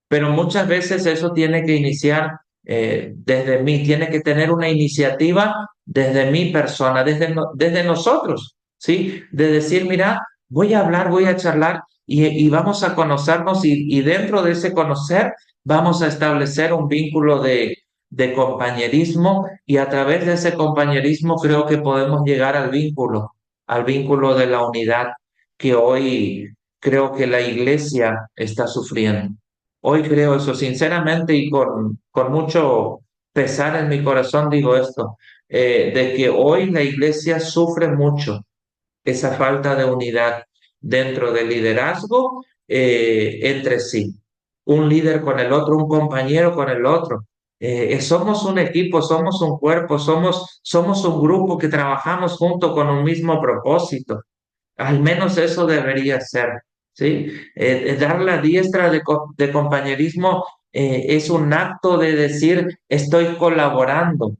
Pero muchas veces eso tiene que iniciar desde mí, tiene que tener una iniciativa desde mi persona, desde nosotros, ¿sí? De decir, mira, voy a hablar, voy a charlar y vamos a conocernos y dentro de ese conocer vamos a establecer un vínculo de compañerismo y a través de ese compañerismo creo que podemos llegar al vínculo de la unidad que hoy creo que la iglesia está sufriendo. Hoy creo eso, sinceramente y con mucho pesar en mi corazón digo esto, de que hoy la iglesia sufre mucho esa falta de unidad dentro del liderazgo entre sí. Un líder con el otro, un compañero con el otro. Somos un equipo, somos un cuerpo, somos un grupo que trabajamos junto con un mismo propósito. Al menos eso debería ser, ¿sí? Dar la diestra de compañerismo es un acto de decir, estoy colaborando,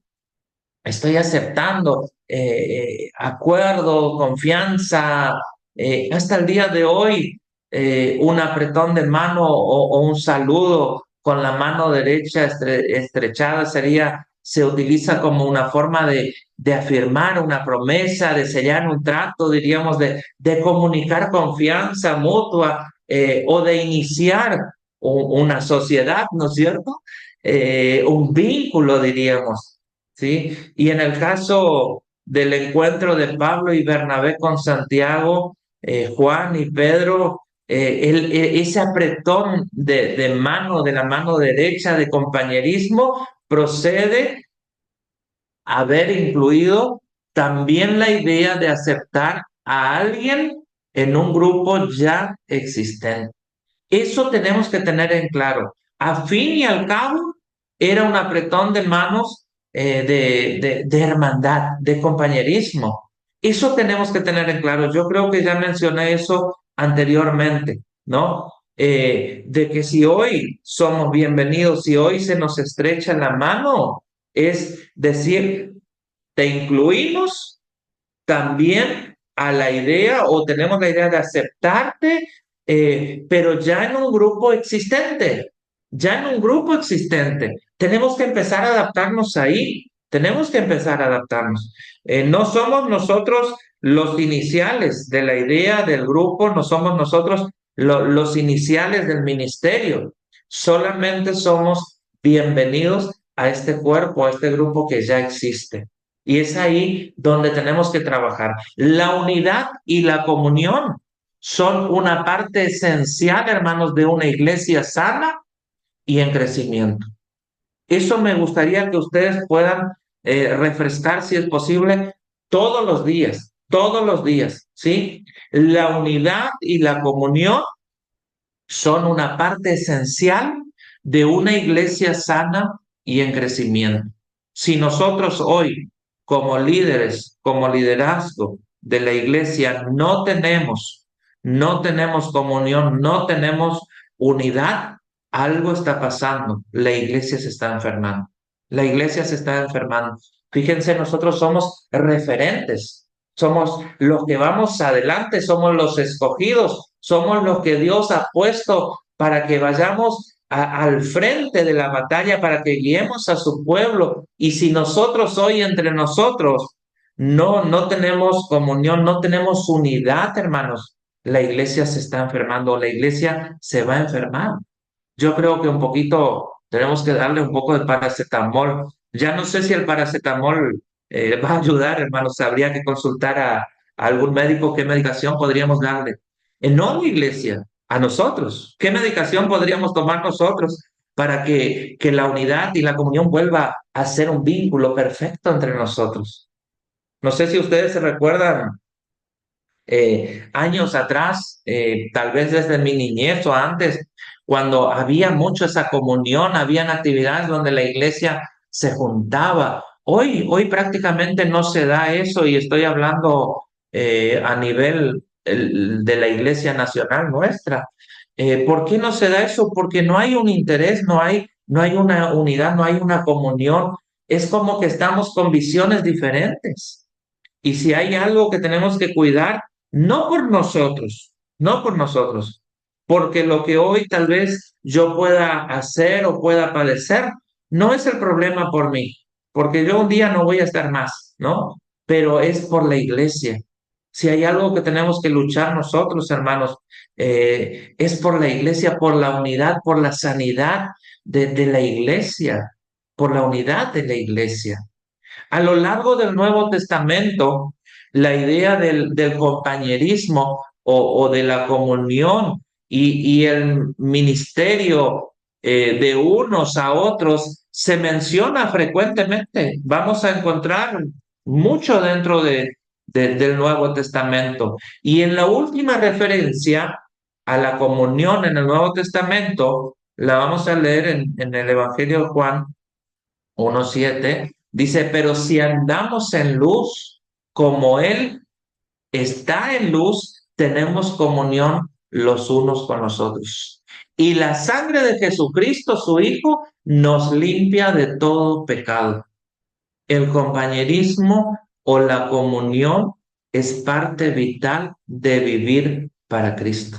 estoy aceptando acuerdo, confianza. Hasta el día de hoy, un apretón de mano o un saludo con la mano derecha estrechada se utiliza como una forma de afirmar una promesa, de sellar un trato, diríamos, de comunicar confianza mutua. o de iniciar una sociedad, ¿no es cierto? Un vínculo, diríamos, ¿sí? Y en el caso del encuentro de Pablo y Bernabé con Santiago, Juan y Pedro, ese apretón de mano, de la mano derecha, de compañerismo, procede a haber incluido también la idea de aceptar a alguien en un grupo ya existente. Eso tenemos que tener en claro. A fin y al cabo, era un apretón de manos de hermandad, de compañerismo. Eso tenemos que tener en claro. Yo creo que ya mencioné eso anteriormente, ¿no? De que si hoy somos bienvenidos, si hoy se nos estrecha la mano, es decir, te incluimos también a la idea o tenemos la idea de aceptarte, pero ya en un grupo existente, ya en un grupo existente. Tenemos que empezar a adaptarnos ahí, tenemos que empezar a adaptarnos. No somos nosotros los iniciales de la idea del grupo, no somos nosotros los iniciales del ministerio, solamente somos bienvenidos a este cuerpo, a este grupo que ya existe. Y es ahí donde tenemos que trabajar. La unidad y la comunión son una parte esencial, hermanos, de una iglesia sana y en crecimiento. Eso me gustaría que ustedes puedan refrescar, si es posible, todos los días, ¿sí? La unidad y la comunión son una parte esencial de una iglesia sana y en crecimiento. Si nosotros hoy, como líderes, como liderazgo de la iglesia, no tenemos comunión, no tenemos unidad, algo está pasando. La iglesia se está enfermando. La iglesia se está enfermando. Fíjense, nosotros somos referentes, somos los que vamos adelante, somos los escogidos, somos los que Dios ha puesto para que vayamos al frente de la batalla, para que guiemos a su pueblo. Y si nosotros hoy entre nosotros no tenemos comunión, no tenemos unidad, hermanos, la iglesia se está enfermando, la iglesia se va a enfermar. Yo creo que un poquito tenemos que darle un poco de paracetamol. Ya no sé si el paracetamol va a ayudar, hermanos. Habría que consultar a algún médico qué medicación podríamos darle. No a la iglesia, a nosotros. ¿Qué medicación podríamos tomar nosotros para que la unidad y la comunión vuelva a ser un vínculo perfecto entre nosotros? No sé si ustedes se recuerdan años atrás, tal vez desde mi niñez o antes, cuando había mucho esa comunión, habían actividades donde la iglesia se juntaba. Hoy prácticamente no se da eso y estoy hablando a nivel de la iglesia nacional nuestra. ¿Por qué no se da eso? Porque no hay un interés, no hay una unidad, no hay una comunión. Es como que estamos con visiones diferentes. Y si hay algo que tenemos que cuidar, no por nosotros, porque lo que hoy tal vez yo pueda hacer o pueda padecer, no es el problema por mí, porque yo un día no voy a estar más, ¿no? Pero es por la iglesia. Si hay algo que tenemos que luchar nosotros, hermanos, es por la iglesia, por la unidad, por la sanidad de la iglesia, por la unidad de la iglesia. A lo largo del Nuevo Testamento, la idea del compañerismo o de la comunión y el ministerio de unos a otros se menciona frecuentemente. Vamos a encontrar mucho dentro del Nuevo Testamento. Y en la última referencia a la comunión en el Nuevo Testamento, la vamos a leer en el Evangelio de Juan 1:7. Dice, pero si andamos en luz, como Él está en luz, tenemos comunión los unos con los otros. Y la sangre de Jesucristo, su Hijo, nos limpia de todo pecado. El compañerismo o la comunión es parte vital de vivir para Cristo.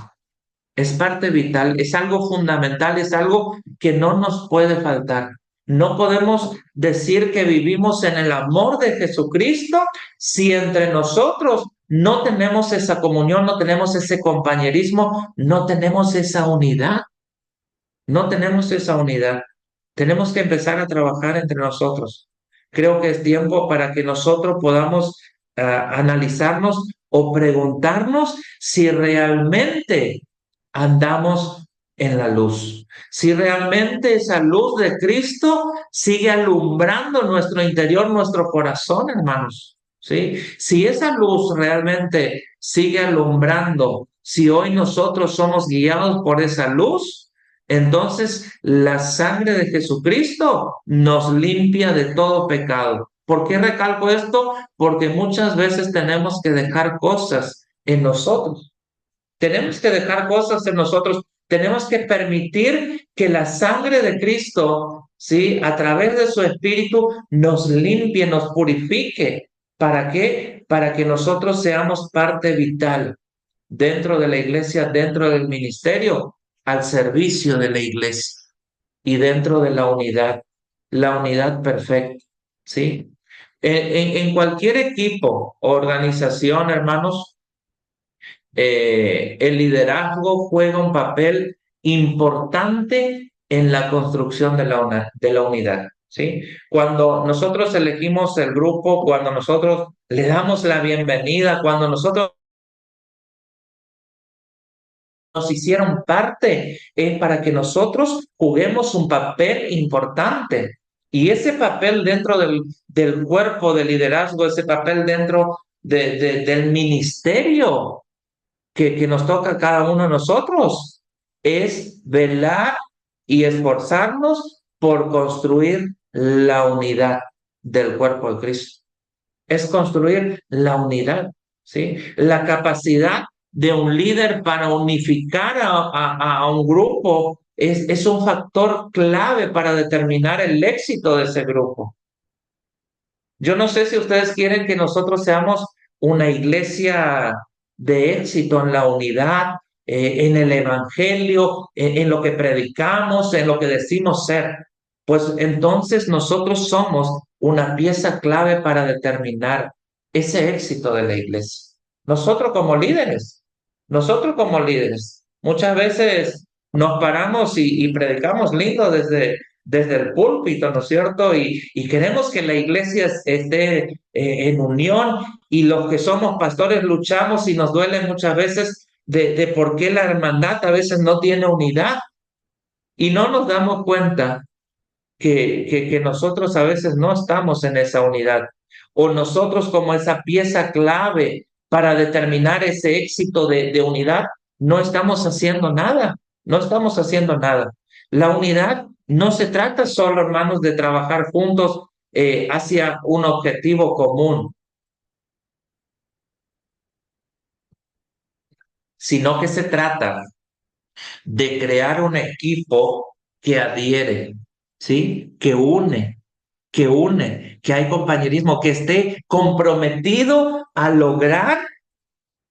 Es parte vital, es algo fundamental, es algo que no nos puede faltar. No podemos decir que vivimos en el amor de Jesucristo si entre nosotros no tenemos esa comunión, no tenemos ese compañerismo, no tenemos esa unidad. No tenemos esa unidad. Tenemos que empezar a trabajar entre nosotros. Creo que es tiempo para que nosotros podamos analizarnos o preguntarnos si realmente andamos en la luz. Si realmente esa luz de Cristo sigue alumbrando nuestro interior, nuestro corazón, hermanos. ¿Sí? Si esa luz realmente sigue alumbrando, si hoy nosotros somos guiados por esa luz, entonces la sangre de Jesucristo nos limpia de todo pecado. ¿Por qué recalco esto? Porque muchas veces tenemos que dejar cosas en nosotros. Tenemos que dejar cosas en nosotros. Tenemos que permitir que la sangre de Cristo, ¿sí?, a través de su Espíritu, nos limpie, nos purifique. ¿Para qué? Para que nosotros seamos parte vital dentro de la iglesia, dentro del ministerio, al servicio de la iglesia y dentro de la unidad perfecta, ¿sí? En cualquier equipo o organización, hermanos, el liderazgo juega un papel importante en la construcción de de la unidad, ¿sí? Cuando nosotros elegimos el grupo, cuando nosotros le damos la bienvenida, cuando nosotros nos hicieron parte, es para que nosotros juguemos un papel importante. Y ese papel dentro del cuerpo de liderazgo, ese papel dentro del ministerio que nos toca a cada uno de nosotros, es velar y esforzarnos por construir la unidad del cuerpo de Cristo. Es construir la unidad, ¿sí? La capacidad de un líder para unificar a un grupo es un factor clave para determinar el éxito de ese grupo. Yo no sé si ustedes quieren que nosotros seamos una iglesia de éxito en la unidad, en el evangelio, en lo que predicamos, en lo que decimos ser. Pues entonces nosotros somos una pieza clave para determinar ese éxito de la iglesia. Nosotros como líderes, muchas veces nos paramos y predicamos lindo desde el púlpito, ¿no es cierto? Y queremos que la iglesia esté en unión, y los que somos pastores luchamos y nos duele muchas veces de por qué la hermandad a veces no tiene unidad, y no nos damos cuenta que nosotros a veces no estamos en esa unidad, o nosotros como esa pieza clave para determinar ese éxito de unidad, no estamos haciendo nada, no estamos haciendo nada. La unidad no se trata solo, hermanos, de trabajar juntos hacia un objetivo común, sino que se trata de crear un equipo que adhiere, ¿sí? Que hay compañerismo, que esté comprometido a lograr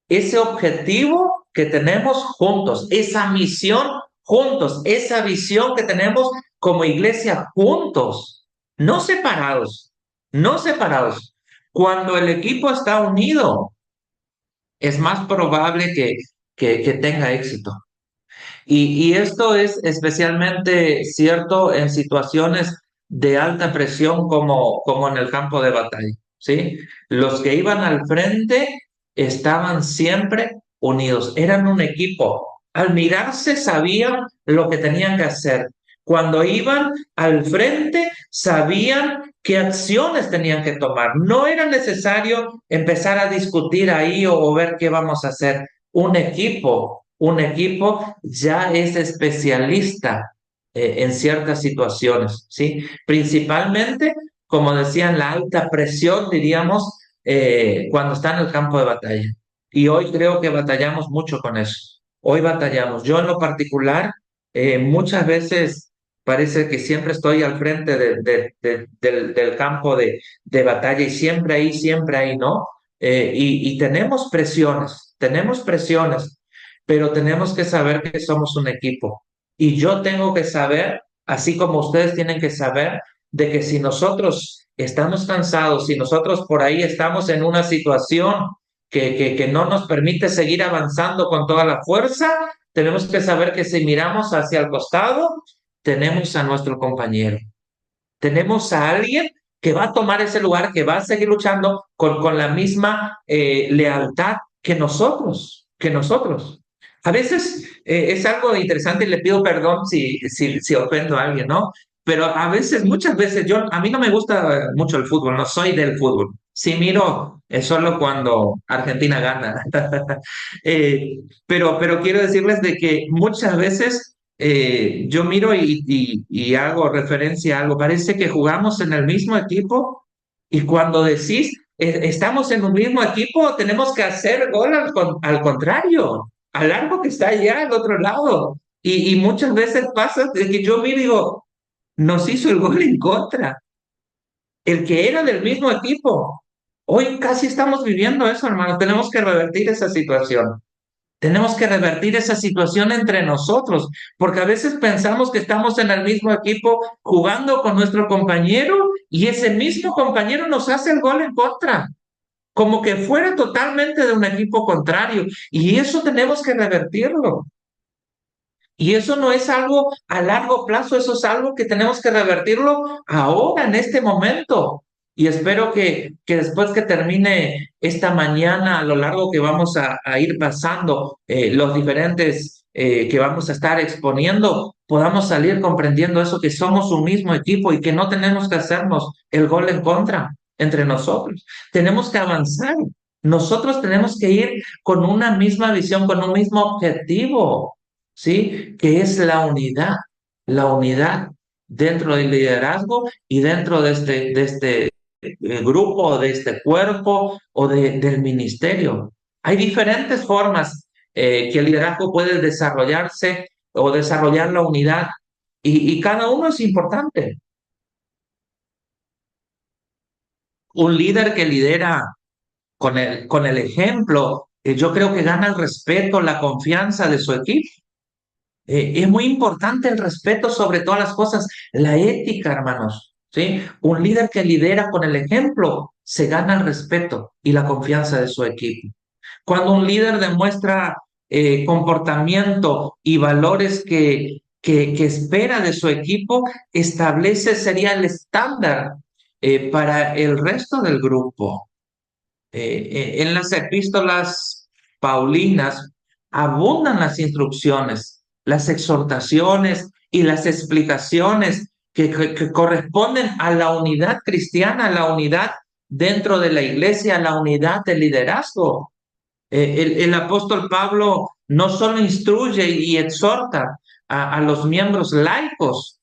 ese objetivo que tenemos juntos, esa misión juntos, esa visión que tenemos como iglesia juntos, no separados, no separados. Cuando el equipo está unido, es más probable que tenga éxito. Y esto es especialmente cierto en situaciones de alta presión como en el campo de batalla, ¿sí? Los que iban al frente estaban siempre unidos, eran un equipo. Al mirarse sabían lo que tenían que hacer. Cuando iban al frente sabían qué acciones tenían que tomar. No era necesario empezar a discutir ahí o ver qué vamos a hacer. Un equipo ya es especialista en ciertas situaciones, ¿sí? Principalmente, como decían, la alta presión, diríamos, cuando está en el campo de batalla. Y hoy creo que batallamos mucho con eso. Hoy batallamos. Yo en lo particular, muchas veces parece que siempre estoy al frente del campo de batalla, y siempre ahí, ¿no? Y tenemos presiones, pero tenemos que saber que somos un equipo. Y yo tengo que saber, así como ustedes tienen que saber, de que si nosotros estamos cansados, si nosotros por ahí estamos en una situación que no nos permite seguir avanzando con toda la fuerza, tenemos que saber que si miramos hacia el costado, tenemos a nuestro compañero. Tenemos a alguien que va a tomar ese lugar, que va a seguir luchando con la misma lealtad que nosotros, que nosotros. A veces es algo interesante y le pido perdón si ofendo a alguien, ¿no? Pero a veces, muchas veces, a mí no me gusta mucho el fútbol, no soy del fútbol. Si miro, es solo cuando Argentina gana. Pero quiero decirles de que muchas veces yo miro y hago referencia a algo. Parece que jugamos en el mismo equipo y cuando decís estamos en un mismo equipo, tenemos que hacer gol al contrario, al arco que está allá al otro lado. Y muchas veces pasa de que yo miro y digo, nos hizo el gol en contra, el que era del mismo equipo. Hoy casi estamos viviendo eso, hermano. Tenemos que revertir esa situación. Tenemos que revertir esa situación entre nosotros, porque a veces pensamos que estamos en el mismo equipo jugando con nuestro compañero y ese mismo compañero nos hace el gol en contra, como que fuera totalmente de un equipo contrario. Y eso tenemos que revertirlo. Y eso no es algo a largo plazo, eso es algo que tenemos que revertirlo ahora, en este momento. Y espero que después que termine esta mañana, a lo largo que vamos a ir pasando los diferentes que vamos a estar exponiendo, podamos salir comprendiendo eso, que somos un mismo equipo y que no tenemos que hacernos el gol en contra entre nosotros. Tenemos que avanzar. Nosotros tenemos que ir con una misma visión, con un mismo objetivo. ¿Sí? Que es la unidad dentro del liderazgo y dentro de este grupo, de este cuerpo o del ministerio. Hay diferentes formas que el liderazgo puede desarrollarse o desarrollar la unidad y cada uno es importante. Un líder que lidera con el ejemplo, yo creo que gana el respeto, la confianza de su equipo. Es muy importante el respeto sobre todas las cosas, la ética, hermanos, ¿sí? Un líder que lidera con el ejemplo se gana el respeto y la confianza de su equipo. Cuando un líder demuestra comportamiento y valores que espera de su equipo, sería el estándar para el resto del grupo. En las epístolas paulinas abundan las instrucciones, las exhortaciones y las explicaciones que corresponden a la unidad cristiana, a la unidad dentro de la iglesia, a la unidad del liderazgo. El apóstol Pablo no solo instruye y exhorta a los miembros laicos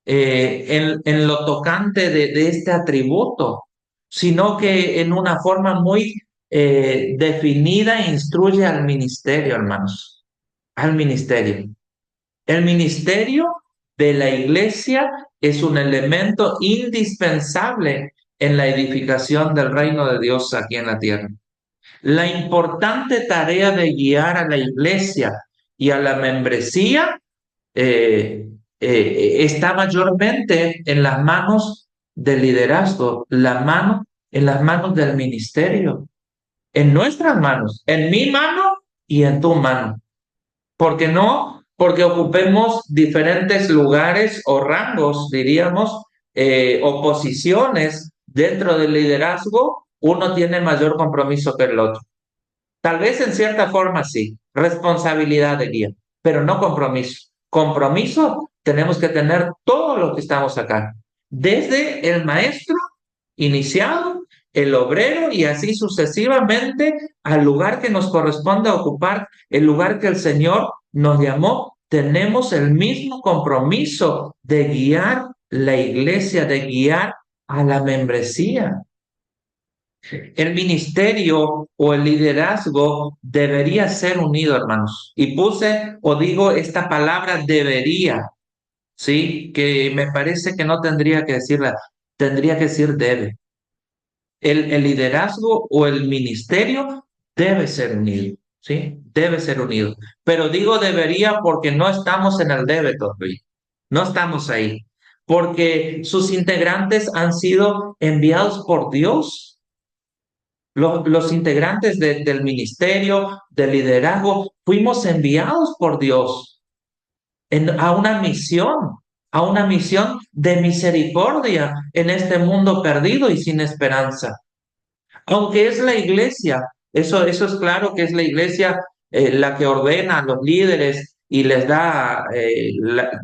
en lo tocante de este atributo, sino que en una forma muy definida instruye al ministerio, hermanos, al ministerio. El ministerio de la iglesia es un elemento indispensable en la edificación del reino de Dios aquí en la tierra. La importante tarea de guiar a la iglesia y a la membresía está mayormente en las manos del liderazgo, en las manos del ministerio, en nuestras manos, en mi mano y en tu mano. ¿Por qué no? Porque ocupemos diferentes lugares o rangos, diríamos, o posiciones dentro del liderazgo, uno tiene mayor compromiso que el otro. Tal vez en cierta forma sí, responsabilidad de guía, pero no compromiso. Compromiso tenemos que tener todos los que estamos acá, desde el maestro iniciado, el obrero y así sucesivamente al lugar que nos corresponde ocupar, el lugar que el Señor nos llamó. Tenemos el mismo compromiso de guiar la iglesia, de guiar a la membresía. El ministerio o el liderazgo debería ser unido, hermanos. Y puse o digo esta palabra debería, ¿sí? Que me parece que no tendría que decirla, tendría que decir debe. El liderazgo o el ministerio debe ser unido, ¿sí? Debe ser unido. Pero digo debería porque no estamos en el debe todavía. No estamos ahí. Porque sus integrantes han sido enviados por Dios. Los integrantes del ministerio, del liderazgo, fuimos enviados por Dios a una misión de misericordia en este mundo perdido y sin esperanza. Aunque es la iglesia, eso es claro que es la iglesia la que ordena a los líderes y les da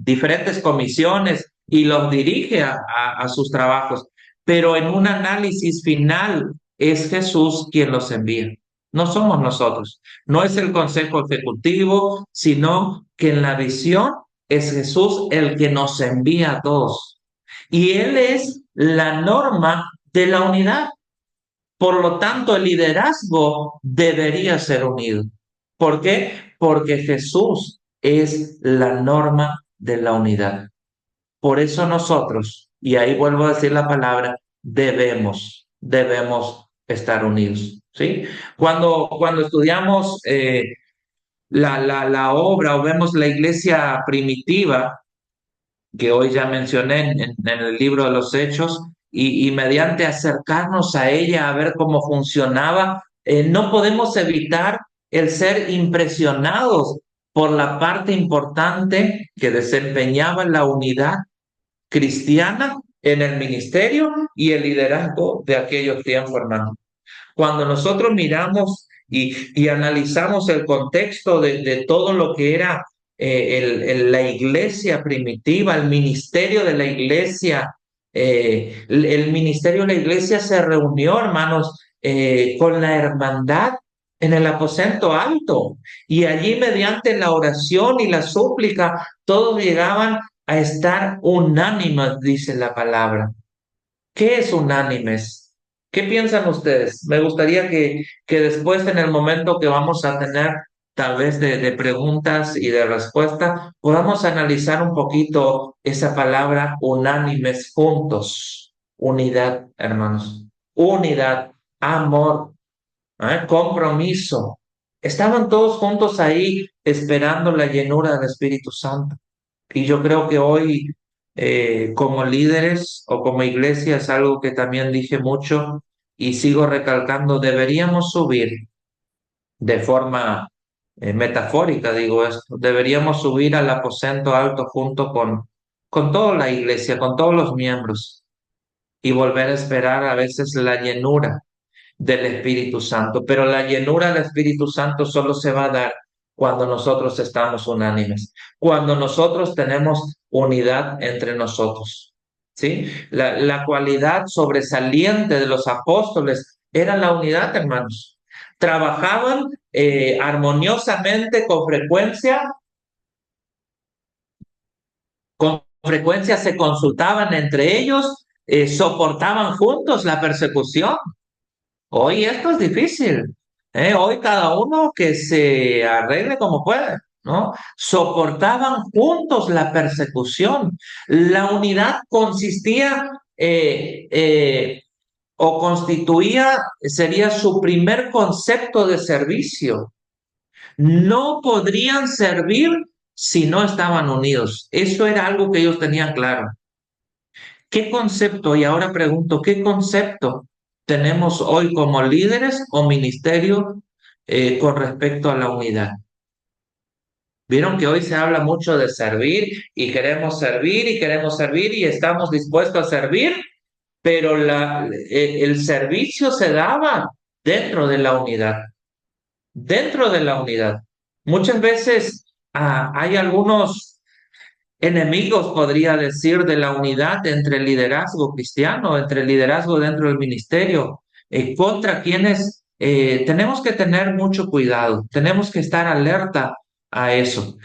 diferentes comisiones y los dirige a sus trabajos. Pero en un análisis final es Jesús quien los envía. No somos nosotros. No es el consejo ejecutivo, sino que en la visión es Jesús el que nos envía a todos. Y Él es la norma de la unidad. Por lo tanto, el liderazgo debería ser unido. ¿Por qué? Porque Jesús es la norma de la unidad. Por eso nosotros, y ahí vuelvo a decir la palabra, debemos estar unidos, ¿sí? Cuando estudiamos la obra o vemos la iglesia primitiva, que hoy ya mencioné en el libro de los Hechos, y mediante acercarnos a ella a ver cómo funcionaba, no podemos evitar el ser impresionados por la parte importante que desempeñaba la unidad cristiana en el ministerio y el liderazgo de aquellos tiempos, hermanos. Cuando nosotros miramos y analizamos el contexto de todo lo que era la iglesia primitiva, el ministerio de la iglesia, el ministerio de la iglesia se reunió, hermanos, con la hermandad en el aposento alto, y allí mediante la oración y la súplica, todos llegaban a estar unánimes, dice la palabra. ¿Qué es unánimes? ¿Qué piensan ustedes? Me gustaría que después, en el momento que vamos a tener tal vez de preguntas y de respuesta, podamos analizar un poquito esa palabra unánimes, juntos. Unidad, hermanos. Unidad, amor, compromiso. Estaban todos juntos ahí esperando la llenura del Espíritu Santo. Y yo creo que hoy, como líderes o como iglesia, es algo que también dije mucho y sigo recalcando, deberíamos subir de forma metafórica, digo esto, deberíamos subir al aposento alto junto con toda la iglesia, con todos los miembros, y volver a esperar a veces la llenura del Espíritu Santo. Pero la llenura del Espíritu Santo solo se va a dar cuando nosotros estamos unánimes, cuando nosotros tenemos unidad entre nosotros, ¿sí? La cualidad sobresaliente de los apóstoles era la unidad, hermanos. Trabajaban armoniosamente con frecuencia se consultaban entre ellos, soportaban juntos la persecución. Hoy esto es difícil, ¿eh? Hoy cada uno que se arregle como puede, ¿no? Soportaban juntos la persecución. La unidad consistía o constituía, sería su primer concepto de servicio. No podrían servir si no estaban unidos. Eso era algo que ellos tenían claro. ¿Qué concepto? Y ahora pregunto, ¿qué concepto tenemos hoy como líderes o ministerio con respecto a la unidad? Vieron que hoy se habla mucho de servir y queremos servir y queremos servir y estamos dispuestos a servir, pero el servicio se daba dentro de la unidad, dentro de la unidad. Muchas veces hay algunos enemigos, podría decir, de la unidad entre el liderazgo cristiano, entre el liderazgo dentro del ministerio, contra quienes tenemos que tener mucho cuidado, tenemos que estar alerta a eso.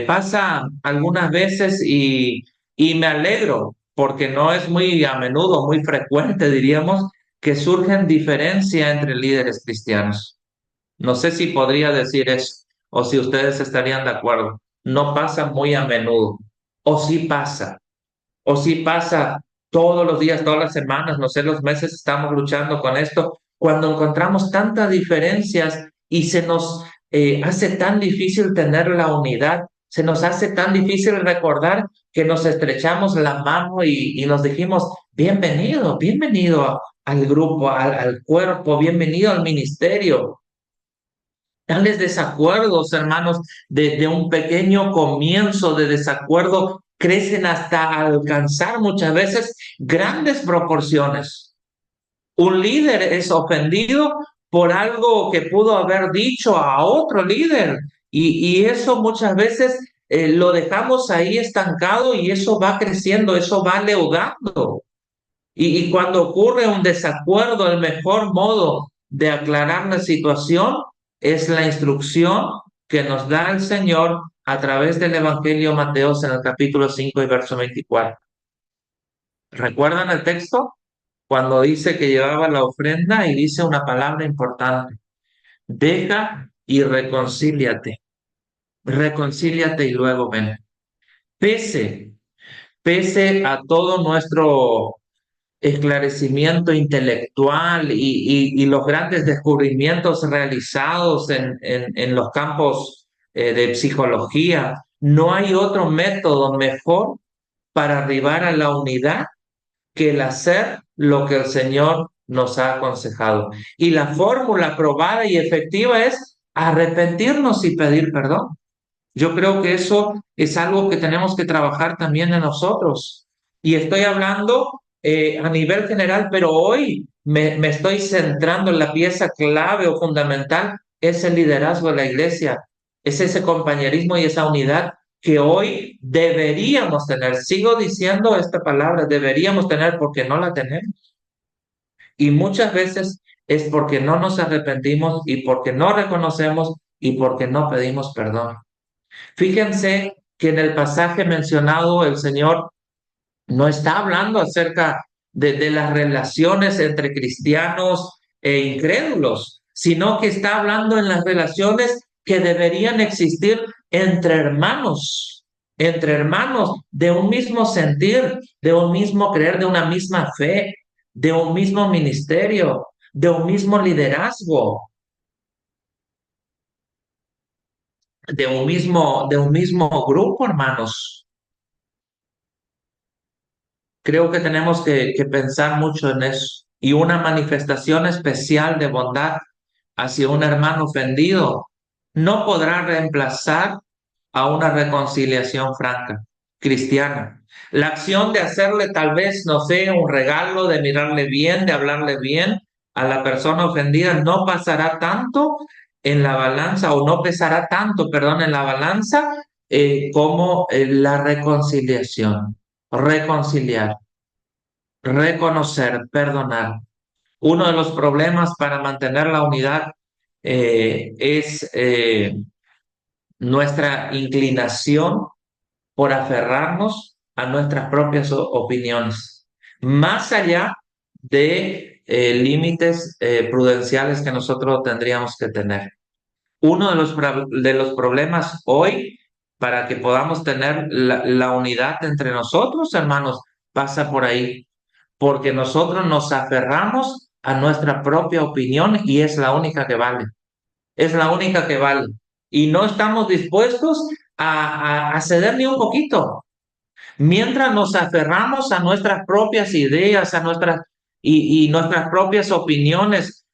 Pasa algunas veces y me alegro, porque no es muy a menudo, muy frecuente, diríamos, que surgen diferencias entre líderes cristianos. No sé si podría decir eso, o si ustedes estarían de acuerdo. No pasa muy a menudo. O sí pasa todos los días, todas las semanas, no sé, los meses estamos luchando con esto, cuando encontramos tantas diferencias y se nos hace tan difícil tener la unidad, se nos hace tan difícil recordar que nos estrechamos la mano y nos dijimos, bienvenido, al grupo, al cuerpo, bienvenido al ministerio. Tales desacuerdos, hermanos, desde un pequeño comienzo de desacuerdo, crecen hasta alcanzar muchas veces grandes proporciones. Un líder es ofendido por algo que pudo haber dicho a otro líder y eso muchas veces lo dejamos ahí estancado y eso va creciendo, eso va leudando. Y cuando ocurre un desacuerdo, el mejor modo de aclarar la situación es la instrucción que nos da el Señor a través del Evangelio de Mateo en el capítulo 5 y verso 24. ¿Recuerdan el texto? Cuando dice que llevaba la ofrenda y dice una palabra importante: deja y reconcíliate. Reconcíliate y luego ven. Pese a todo nuestro esclarecimiento intelectual y los grandes descubrimientos realizados en los campos de psicología, no hay otro método mejor para arribar a la unidad que el hacer lo que el Señor nos ha aconsejado. Y la fórmula probada y efectiva es arrepentirnos y pedir perdón. Yo creo que eso es algo que tenemos que trabajar también en nosotros. Y estoy hablando a nivel general, pero hoy me estoy centrando en la pieza clave o fundamental, es el liderazgo de la iglesia, es ese compañerismo y esa unidad que hoy deberíamos tener. Sigo diciendo esta palabra, deberíamos tener, porque no la tenemos. Y muchas veces es porque no nos arrepentimos y porque no reconocemos y porque no pedimos perdón. Fíjense que en el pasaje mencionado el Señor no está hablando acerca de las relaciones entre cristianos e incrédulos, sino que está hablando en las relaciones que deberían existir entre hermanos de un mismo sentir, de un mismo creer, de una misma fe, de un mismo ministerio, de un mismo liderazgo, de un mismo grupo, hermanos. Creo que tenemos que pensar mucho en eso. Y una manifestación especial de bondad hacia un hermano ofendido no podrá reemplazar a una reconciliación franca, cristiana. La acción de hacerle tal vez, no sé, un regalo, de mirarle bien, de hablarle bien a la persona ofendida, no pasará tanto en la balanza, o no pesará tanto, perdón, en la balanza como la reconciliación. Reconciliar, reconocer, perdonar. Uno de los problemas para mantener la unidad es nuestra inclinación por aferrarnos a nuestras propias opiniones, más allá de límites prudenciales que nosotros tendríamos que tener. Uno de los problemas hoy para que podamos tener la unidad entre nosotros, hermanos, pasa por ahí, porque nosotros nos aferramos a nuestra propia opinión y es la única que vale. Es la única que vale. Y no estamos dispuestos a ceder ni un poquito. Mientras nos aferramos a nuestras propias ideas, y nuestras propias opiniones,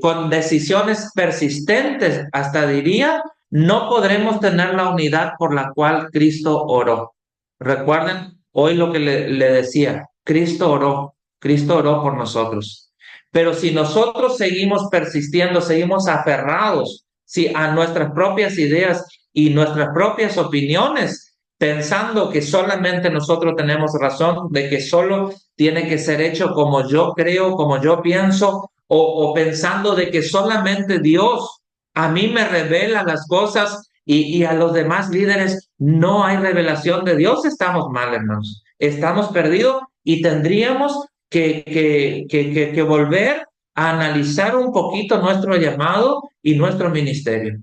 con decisiones persistentes, hasta diría, no podremos tener la unidad por la cual Cristo oró. Recuerden hoy lo que le decía, Cristo oró por nosotros. Pero si nosotros seguimos persistiendo, seguimos aferrados, a nuestras propias ideas y nuestras propias opiniones, pensando que solamente nosotros tenemos razón, de que solo tiene que ser hecho como yo creo, como yo pienso, o pensando de que solamente Dios a mí me revela las cosas y a los demás líderes no hay revelación de Dios, estamos mal, hermanos. Estamos perdidos y tendríamos que volver a analizar un poquito nuestro llamado y nuestro ministerio,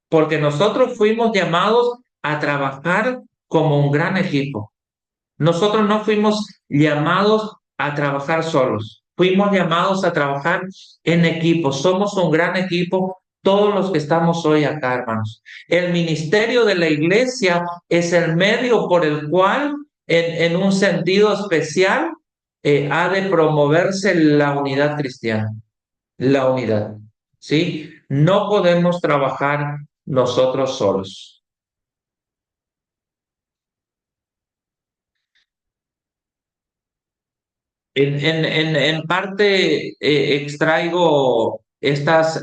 porque nosotros fuimos llamados a trabajar como un gran equipo. Nosotros no fuimos llamados a trabajar solos, fuimos llamados a trabajar en equipo. Somos un gran equipo, todos los que estamos hoy acá, hermanos. El ministerio de la iglesia es el medio por el cual, en un sentido especial, ha de promoverse la unidad cristiana, la unidad, ¿sí? No podemos trabajar nosotros solos. En parte extraigo estas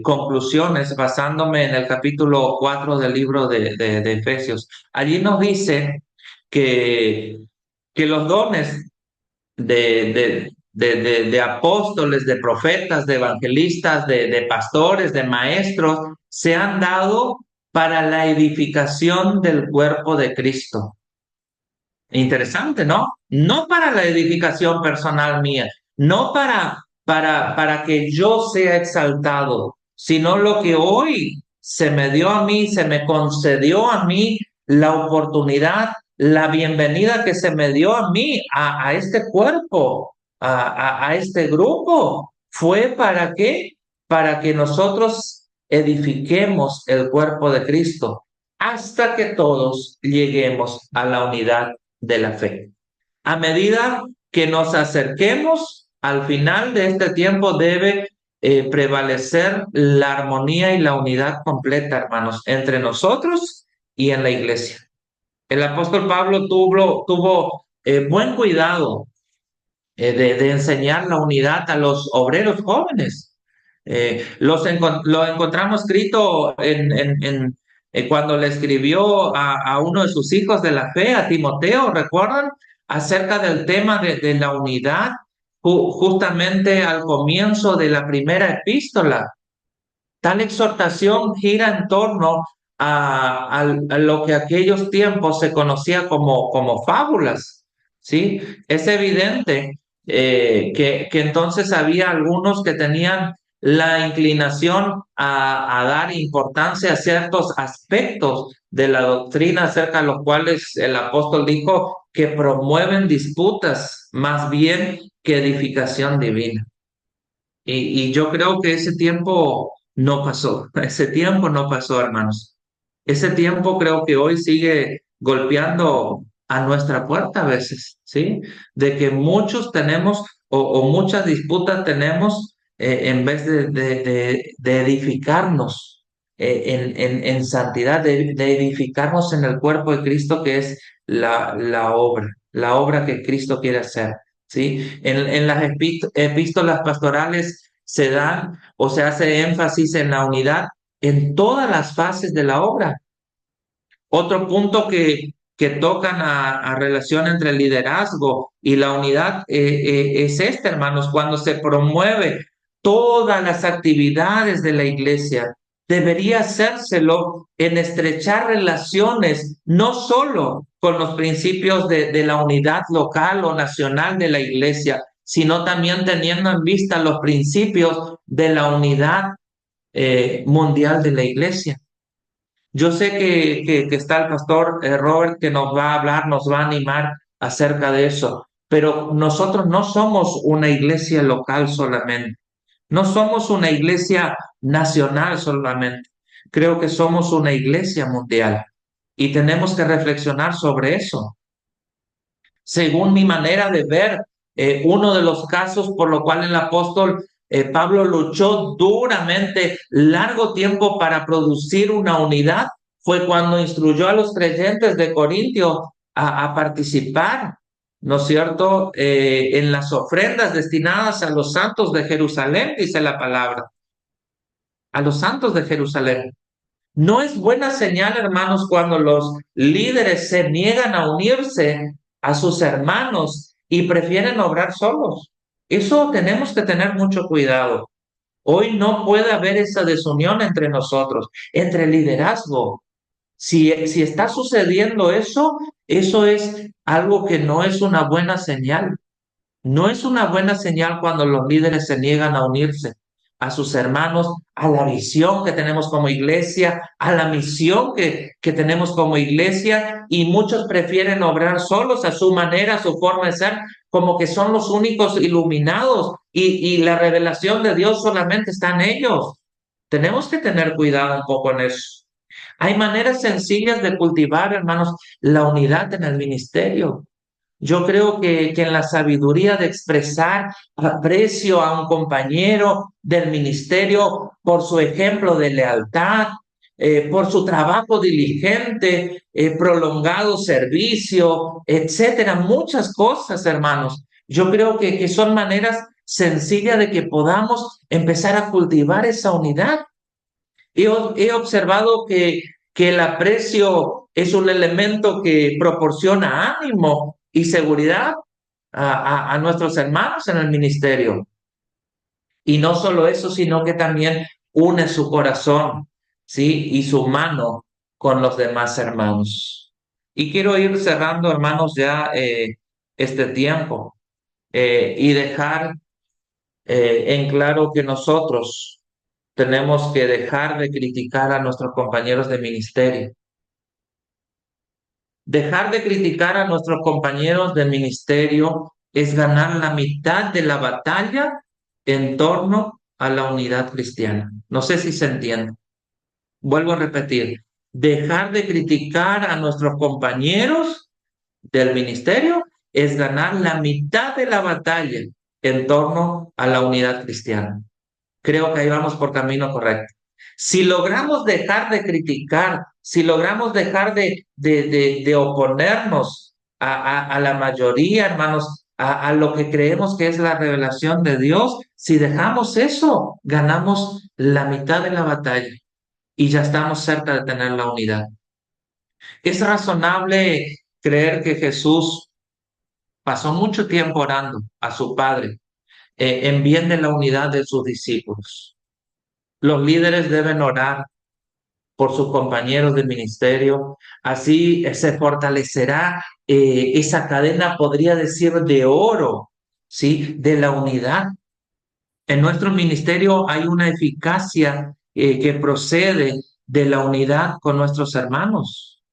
conclusiones basándome en el capítulo 4 del libro de Efesios. Allí nos dice que, que los dones de apóstoles, de profetas, de evangelistas, de pastores, de maestros, se han dado para la edificación del cuerpo de Cristo. Interesante, ¿no? No para la edificación personal mía, no para que yo sea exaltado, sino lo que hoy se me dio a mí, se me concedió a mí la oportunidad, la bienvenida que se me dio a mí, a este cuerpo, a este grupo. ¿Fue para qué? Para que nosotros edifiquemos el cuerpo de Cristo hasta que todos lleguemos a la unidad de la fe. A medida que nos acerquemos al final de este tiempo debe prevalecer la armonía y la unidad completa, hermanos, entre nosotros y en la iglesia. El apóstol Pablo tuvo buen cuidado de enseñar la unidad a los obreros jóvenes. Lo encontramos escrito cuando le escribió a uno de sus hijos de la fe, a Timoteo, ¿recuerdan? Acerca del tema de la unidad, justamente al comienzo de la primera epístola. Tal exhortación gira en torno a lo que aquellos tiempos se conocía como fábulas, ¿sí? Es evidente que entonces había algunos que tenían la inclinación a dar importancia a ciertos aspectos de la doctrina acerca de los cuales el apóstol dijo que promueven disputas más bien que edificación divina. Y yo creo que ese tiempo no pasó, ese tiempo no pasó, hermanos. Ese tiempo creo que hoy sigue golpeando a nuestra puerta a veces, ¿sí? De que muchos tenemos o muchas disputas tenemos en vez de edificarnos en santidad, de edificarnos en el cuerpo de Cristo que es la obra que Cristo quiere hacer. ¿Sí? En las epístolas pastorales se dan o se hace énfasis en la unidad en todas las fases de la obra. Otro punto que tocan a relación entre el liderazgo y la unidad es este, hermanos, cuando se promueve todas las actividades de la iglesia. Debería hacérselo en estrechar relaciones, no solo con los principios de la unidad local o nacional de la iglesia, sino también teniendo en vista los principios de la unidad mundial de la iglesia. Yo sé que está el pastor Robert que nos va a hablar, nos va a animar acerca de eso, pero nosotros no somos una iglesia local solamente, no somos una iglesia nacional solamente, creo que somos una iglesia mundial y tenemos que reflexionar sobre eso. Según mi manera de ver, uno de los casos por lo cual el apóstol Pablo luchó duramente largo tiempo para producir una unidad fue cuando instruyó a los creyentes de Corintio a participar, ¿no es cierto?, en las ofrendas destinadas a los santos de Jerusalén, dice la palabra, a los santos de Jerusalén. No es buena señal, hermanos, cuando los líderes se niegan a unirse a sus hermanos y prefieren obrar solos. Eso tenemos que tener mucho cuidado. Hoy no puede haber esa desunión entre nosotros, entre el liderazgo. Si está sucediendo eso, eso es algo que no es una buena señal. No es una buena señal cuando los líderes se niegan a unirse a sus hermanos, a la visión que tenemos como iglesia, a la misión que tenemos como iglesia, y muchos prefieren obrar solos a su manera, a su forma de ser, como que son los únicos iluminados y la revelación de Dios solamente está en ellos. Tenemos que tener cuidado un poco en eso. Hay maneras sencillas de cultivar, hermanos, la unidad en el ministerio. Yo creo que en la sabiduría de expresar aprecio a un compañero del ministerio por su ejemplo de lealtad, por su trabajo diligente, prolongado servicio, etcétera. Muchas cosas, hermanos. Yo creo que son maneras sencillas de que podamos empezar a cultivar esa unidad. He observado que el aprecio es un elemento que proporciona ánimo y seguridad a nuestros hermanos en el ministerio. Y no solo eso, sino que también une su corazón, ¿sí? Y su mano con los demás hermanos. Y quiero ir cerrando, hermanos, ya este tiempo y dejar en claro que nosotros tenemos que dejar de criticar a nuestros compañeros de ministerio. Dejar de criticar a nuestros compañeros de ministerio es ganar la mitad de la batalla en torno a la unidad cristiana. No sé si se entiende. Vuelvo a repetir. Dejar de criticar a nuestros compañeros del ministerio es ganar la mitad de la batalla en torno a la unidad cristiana. Creo que ahí vamos por camino correcto. Si logramos dejar de criticar, si logramos dejar de oponernos a la mayoría, hermanos, a lo que creemos que es la revelación de Dios, si dejamos eso, ganamos la mitad de la batalla y ya estamos cerca de tener la unidad. Es razonable creer que Jesús pasó mucho tiempo orando a su Padre en bien de la unidad de sus discípulos. Los líderes deben orar por sus compañeros de ministerio, así se fortalecerá esa cadena, podría decir, de oro, ¿sí? De la unidad. En nuestro ministerio hay una eficacia que procede de la unidad con nuestros hermanos.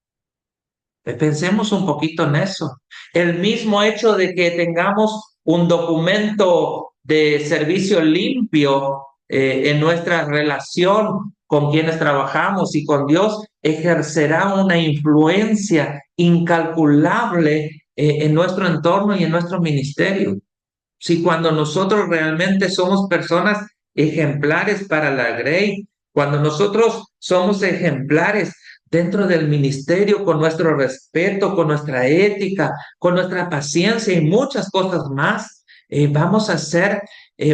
Pensemos un poquito en eso. El mismo hecho de que tengamos un documento de servicio limpio en nuestra relación con quienes trabajamos y con Dios ejercerá una influencia incalculable en nuestro entorno y en nuestro ministerio. Si cuando nosotros realmente somos personas ejemplares para la Grey, cuando nosotros somos ejemplares dentro del ministerio con nuestro respeto, con nuestra ética, con nuestra paciencia y muchas cosas más, vamos a ser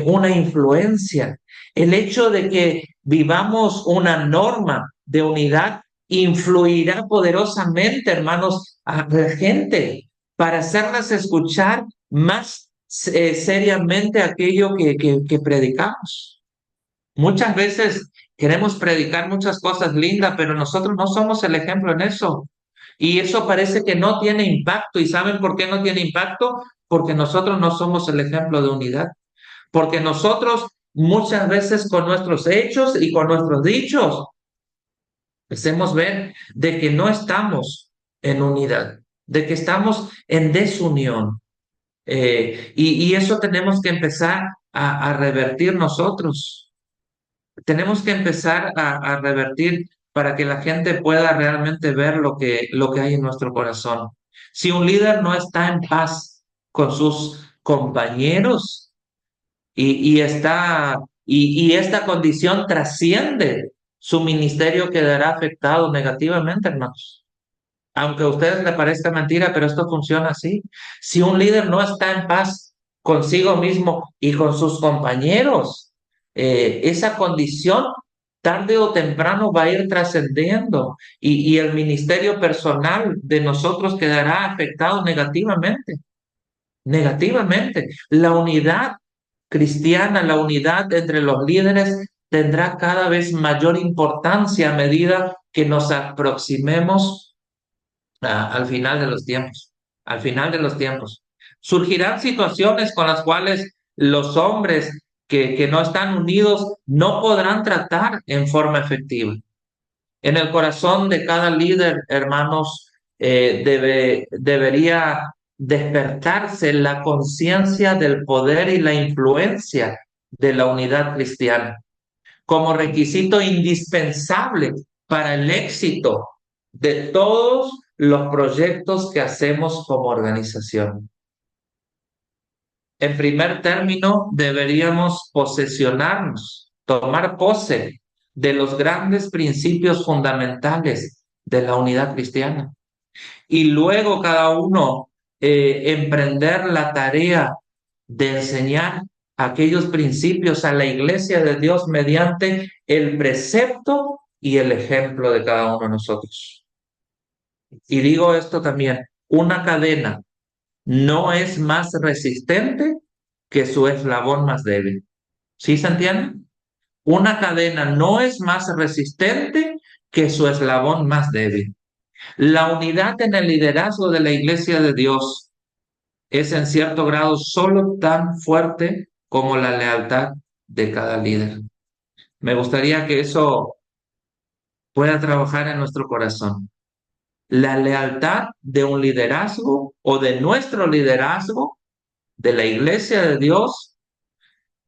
una influencia. El hecho de que vivamos una norma de unidad influirá poderosamente, hermanos, a la gente para hacerlas escuchar más seriamente aquello que predicamos. Muchas veces queremos predicar muchas cosas lindas, pero nosotros no somos el ejemplo en eso. Y eso parece que no tiene impacto. ¿Y saben por qué no tiene impacto? Porque nosotros no somos el ejemplo de unidad. Porque nosotros muchas veces con nuestros hechos y con nuestros dichos hacemos ver de que no estamos en unidad, de que estamos en desunión. Y eso tenemos que empezar a revertir nosotros. Tenemos que empezar a revertir para que la gente pueda realmente ver lo que hay en nuestro corazón. Si un líder no está en paz con sus compañeros y esta condición trasciende, su ministerio quedará afectado negativamente, hermanos. Aunque a ustedes les parezca mentira, pero esto funciona así. Si un líder no está en paz consigo mismo y con sus compañeros, esa condición tarde o temprano va a ir trascendiendo y el ministerio personal de nosotros quedará afectado negativamente. Negativamente. La unidad cristiana, la unidad entre los líderes tendrá cada vez mayor importancia a medida que nos aproximemos al final de los tiempos, al final de los tiempos. Surgirán situaciones con las cuales los hombres que no están unidos no podrán tratar en forma efectiva. En el corazón de cada líder, hermanos, debería despertarse la conciencia del poder y la influencia de la unidad cristiana como requisito indispensable para el éxito de todos los proyectos que hacemos como organización. En primer término, deberíamos posesionarnos, tomar pose de los grandes principios fundamentales de la unidad cristiana. Y luego cada uno emprender la tarea de enseñar aquellos principios a la iglesia de Dios mediante el precepto y el ejemplo de cada uno de nosotros. Y digo esto también, una cadena no es más resistente que su eslabón más débil. ¿Sí se entiende? Una cadena no es más resistente que su eslabón más débil. La unidad en el liderazgo de la iglesia de Dios es en cierto grado solo tan fuerte como la lealtad de cada líder. Me gustaría que eso pueda trabajar en nuestro corazón. La lealtad de un liderazgo o de nuestro liderazgo de la iglesia de Dios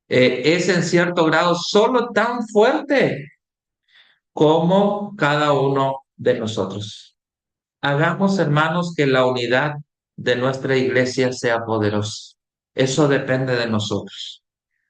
es en cierto grado solo tan fuerte como cada uno de nosotros. Hagamos, hermanos, que la unidad de nuestra iglesia sea poderosa. Eso depende de nosotros.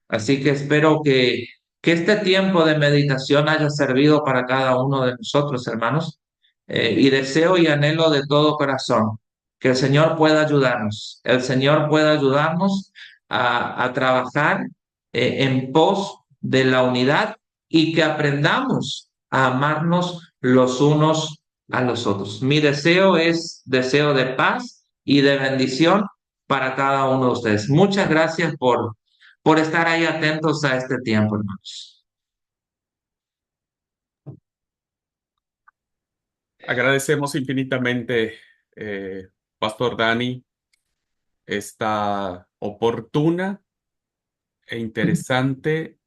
Así que espero que este tiempo de meditación haya servido para cada uno de nosotros, hermanos. Y deseo y anhelo de todo corazón que el Señor pueda ayudarnos. El Señor pueda ayudarnos a trabajar en pos de la unidad y que aprendamos a amarnos los unos a los otros. Mi deseo es deseo de paz y de bendición para cada uno de ustedes. Muchas gracias por estar ahí atentos a este tiempo, hermanos. Agradecemos infinitamente, Pastor Dani, esta oportuna e interesante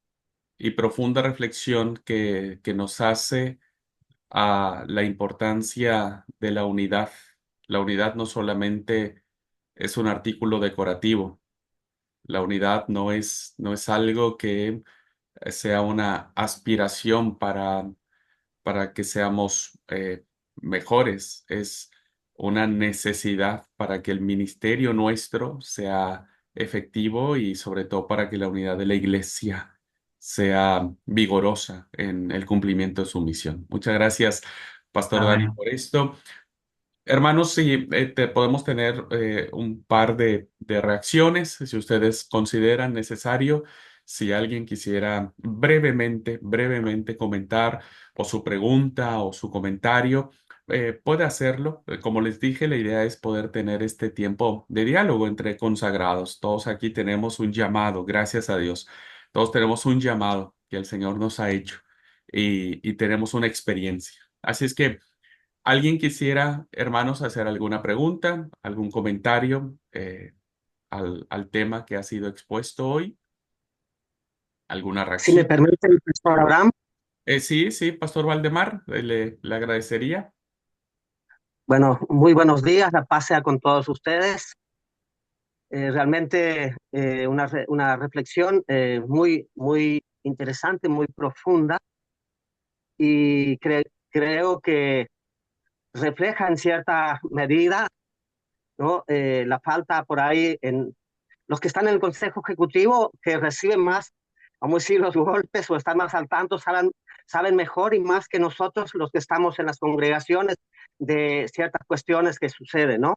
y profunda reflexión que nos hace a la importancia de la unidad. La unidad no solamente es un artículo decorativo, la unidad no es algo que sea una aspiración para que seamos mejores, es una necesidad para que el ministerio nuestro sea efectivo y sobre todo para que la unidad de la iglesia sea vigorosa en el cumplimiento de su misión. Muchas gracias, Pastor Dani, Amén. por esto. Hermanos, sí, podemos tener un par de reacciones, si ustedes consideran necesario. Si alguien quisiera brevemente comentar o su pregunta o su comentario, puede hacerlo. Como les dije, la idea es poder tener este tiempo de diálogo entre consagrados. Todos aquí tenemos un llamado, gracias a Dios. Todos tenemos un llamado que el Señor nos ha hecho y tenemos una experiencia. Así es que ¿alguien quisiera, hermanos, hacer alguna pregunta, algún comentario al tema que ha sido expuesto hoy? ¿Alguna Si me reacción? permite, el pastor Abraham. Sí, Pastor Valdemar, le agradecería. Bueno, muy buenos días, la paz sea con todos ustedes. Realmente una reflexión muy interesante, muy profunda y creo que refleja en cierta medida, ¿no? La falta por ahí en los que están en el Consejo Ejecutivo, que reciben más, vamos a decir, los golpes o están más al tanto, saben mejor y más que nosotros los que estamos en las congregaciones de ciertas cuestiones que suceden, ¿no?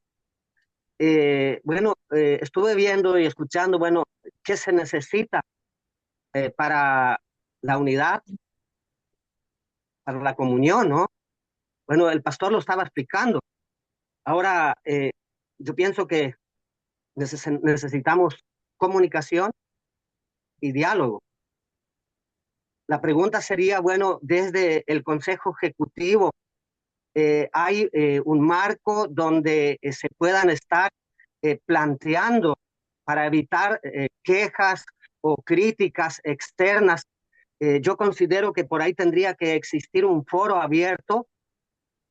Estuve viendo y escuchando, bueno, qué se necesita para la unidad, para la comunión, ¿no? Bueno, el pastor lo estaba explicando. Ahora, yo pienso que necesitamos comunicación y diálogo. La pregunta sería, bueno, desde el Consejo Ejecutivo, ¿hay un marco donde se puedan estar planteando para evitar quejas o críticas externas? Yo considero que por ahí tendría que existir un foro abierto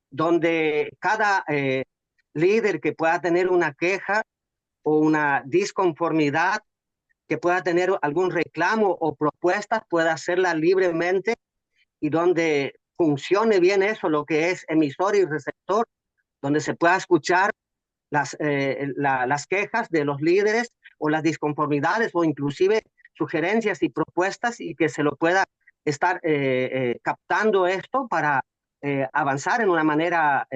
donde cada líder que pueda tener una queja o una disconformidad, que pueda tener algún reclamo o propuesta, pueda hacerla libremente y donde funcione bien eso, lo que es emisor y receptor, donde se pueda escuchar las quejas de los líderes o las disconformidades o inclusive sugerencias y propuestas y que se lo pueda estar captando esto para avanzar en una manera,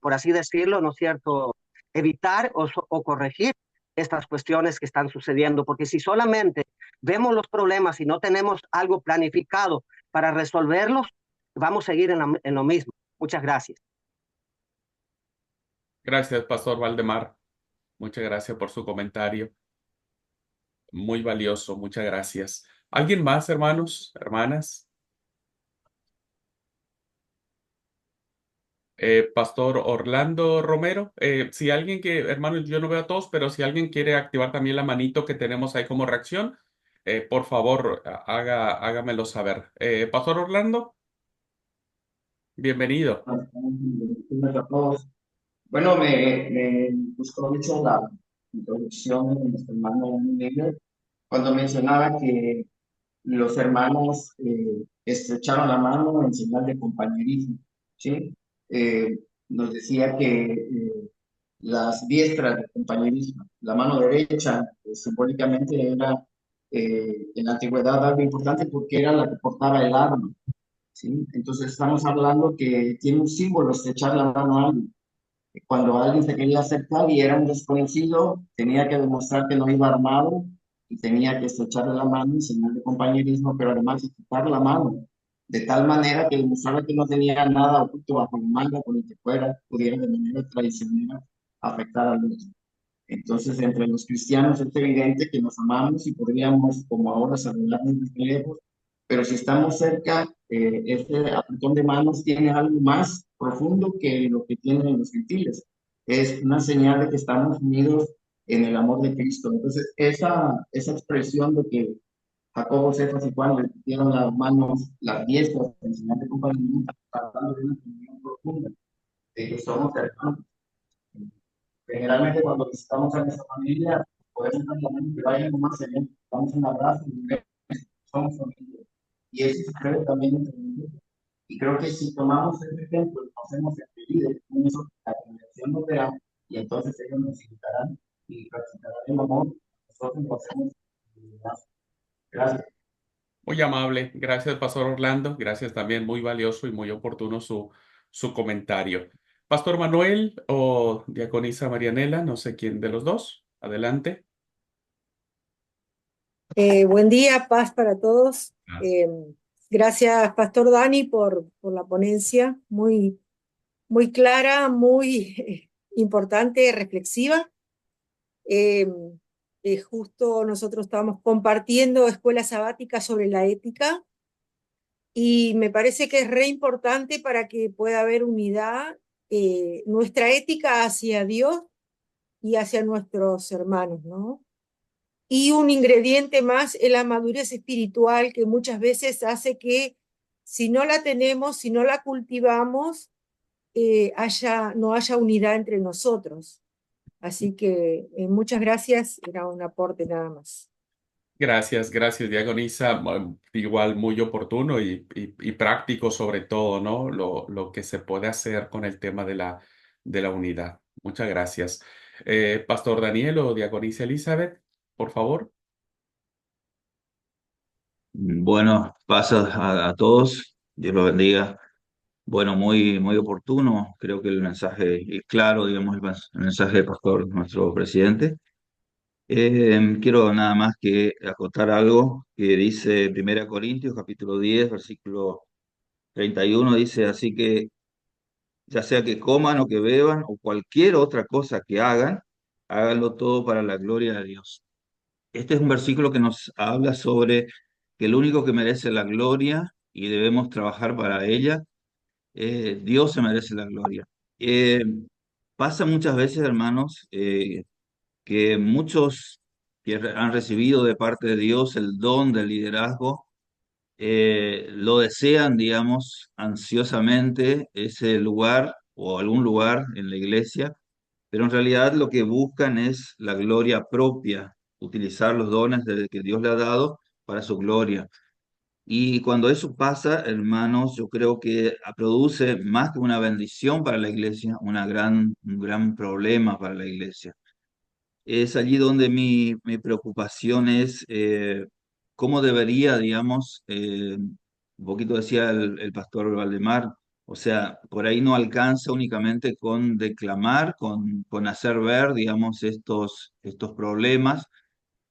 por así decirlo, ¿no es cierto?, evitar o corregir estas cuestiones que están sucediendo, porque si solamente vemos los problemas y no tenemos algo planificado para resolverlos, vamos a seguir en lo mismo. Muchas gracias. Gracias, Pastor Valdemar. Muchas gracias por su comentario. Muy valioso, muchas gracias. ¿Alguien más, hermanos, hermanas? Pastor Orlando Romero, si alguien que, hermano, yo no veo a todos, pero si alguien quiere activar también la manito que tenemos ahí como reacción, por favor, hágamelo saber. Pastor Orlando, bienvenido. A todos. Bueno, me gustó mucho la introducción de nuestro hermano Miguel cuando mencionaba que los hermanos estrecharon la mano en señal de compañerismo, ¿sí? Nos decía que las diestras de compañerismo, la mano derecha, simbólicamente era en la antigüedad algo importante porque era la que portaba el arma, ¿sí? Entonces estamos hablando que tiene un símbolo estrechar la mano a alguien. Cuando alguien se quería acercar y era un desconocido, tenía que demostrar que no iba armado y tenía que estrecharle la mano en señal de compañerismo, pero además quitar la mano, de tal manera que demostrara que no tenía nada oculto bajo la manga con el que pudiera de manera traicionera afectar al otro. Entonces, entre los cristianos es evidente que nos amamos y podríamos, como ahora, saludarnos desde lejos, pero si estamos cerca, este apretón de manos tiene algo más profundo que lo que tienen los gentiles. Es una señal de que estamos unidos en el amor de Cristo. Entonces, esa expresión de que Jacobo, Cefas y Juan le dieron las manos, las diestras, en señal de compañía, está hablando de una comunión profunda, de que somos hermanos. Generalmente cuando visitamos a nuestra familia, podemos dar la mano que vaya más allá, damos un abrazo y somos familia. Y eso sucede también entre nosotros. Y creo que si tomamos este ejemplo y lo hacemos entre líderes, con eso la conversión nos verá y entonces ellos nos invitarán y practicarán el amor. Nosotros lo hacemos. Gracias. Muy amable. Gracias, Pastor Orlando. Gracias también, muy valioso y muy oportuno su comentario. Pastor Manuel o diaconisa Marianela, no sé quién de los dos. Adelante. Buen día, paz para todos. Gracias, Pastor Dani, por la ponencia, muy clara, muy importante, reflexiva. Justo nosotros estábamos compartiendo escuela sabática sobre la ética y me parece que es re importante para que pueda haber unidad, nuestra ética hacia Dios y hacia nuestros hermanos, ¿no? Y un ingrediente más es la madurez espiritual que muchas veces hace que si no la tenemos, si no la cultivamos, no haya unidad entre nosotros. Así que muchas gracias, era un aporte nada más. Gracias, diaconisa. Igual muy oportuno y práctico sobre todo, ¿no? Lo que se puede hacer con el tema de la unidad. Muchas gracias. Pastor Daniel o diaconisa Elizabeth, por favor. Bueno, paso a todos. Dios los bendiga. Bueno, muy oportuno. Creo que el mensaje es claro, digamos, el mensaje del pastor, nuestro presidente. Quiero nada más que acotar algo que dice 1 Corintios, capítulo 10, versículo 31, dice, así que ya sea que coman o que beban o cualquier otra cosa que hagan, háganlo todo para la gloria de Dios. Este es un versículo que nos habla sobre que el único que merece la gloria y debemos trabajar para ella, Dios se merece la gloria. Eh, Pasa muchas veces, hermanos, que muchos que han recibido de parte de Dios el don del liderazgo, lo desean, digamos, ansiosamente ese lugar o algún lugar en la iglesia, pero en realidad lo que buscan es la gloria propia, utilizar los dones que Dios le ha dado para su gloria. Y cuando eso pasa, hermanos, yo creo que produce más que una bendición para la iglesia, un gran problema para la iglesia. Es allí donde mi preocupación es cómo debería, digamos, un poquito decía el pastor Valdemar, o sea, por ahí no alcanza únicamente con declamar, con hacer ver, digamos, estos problemas,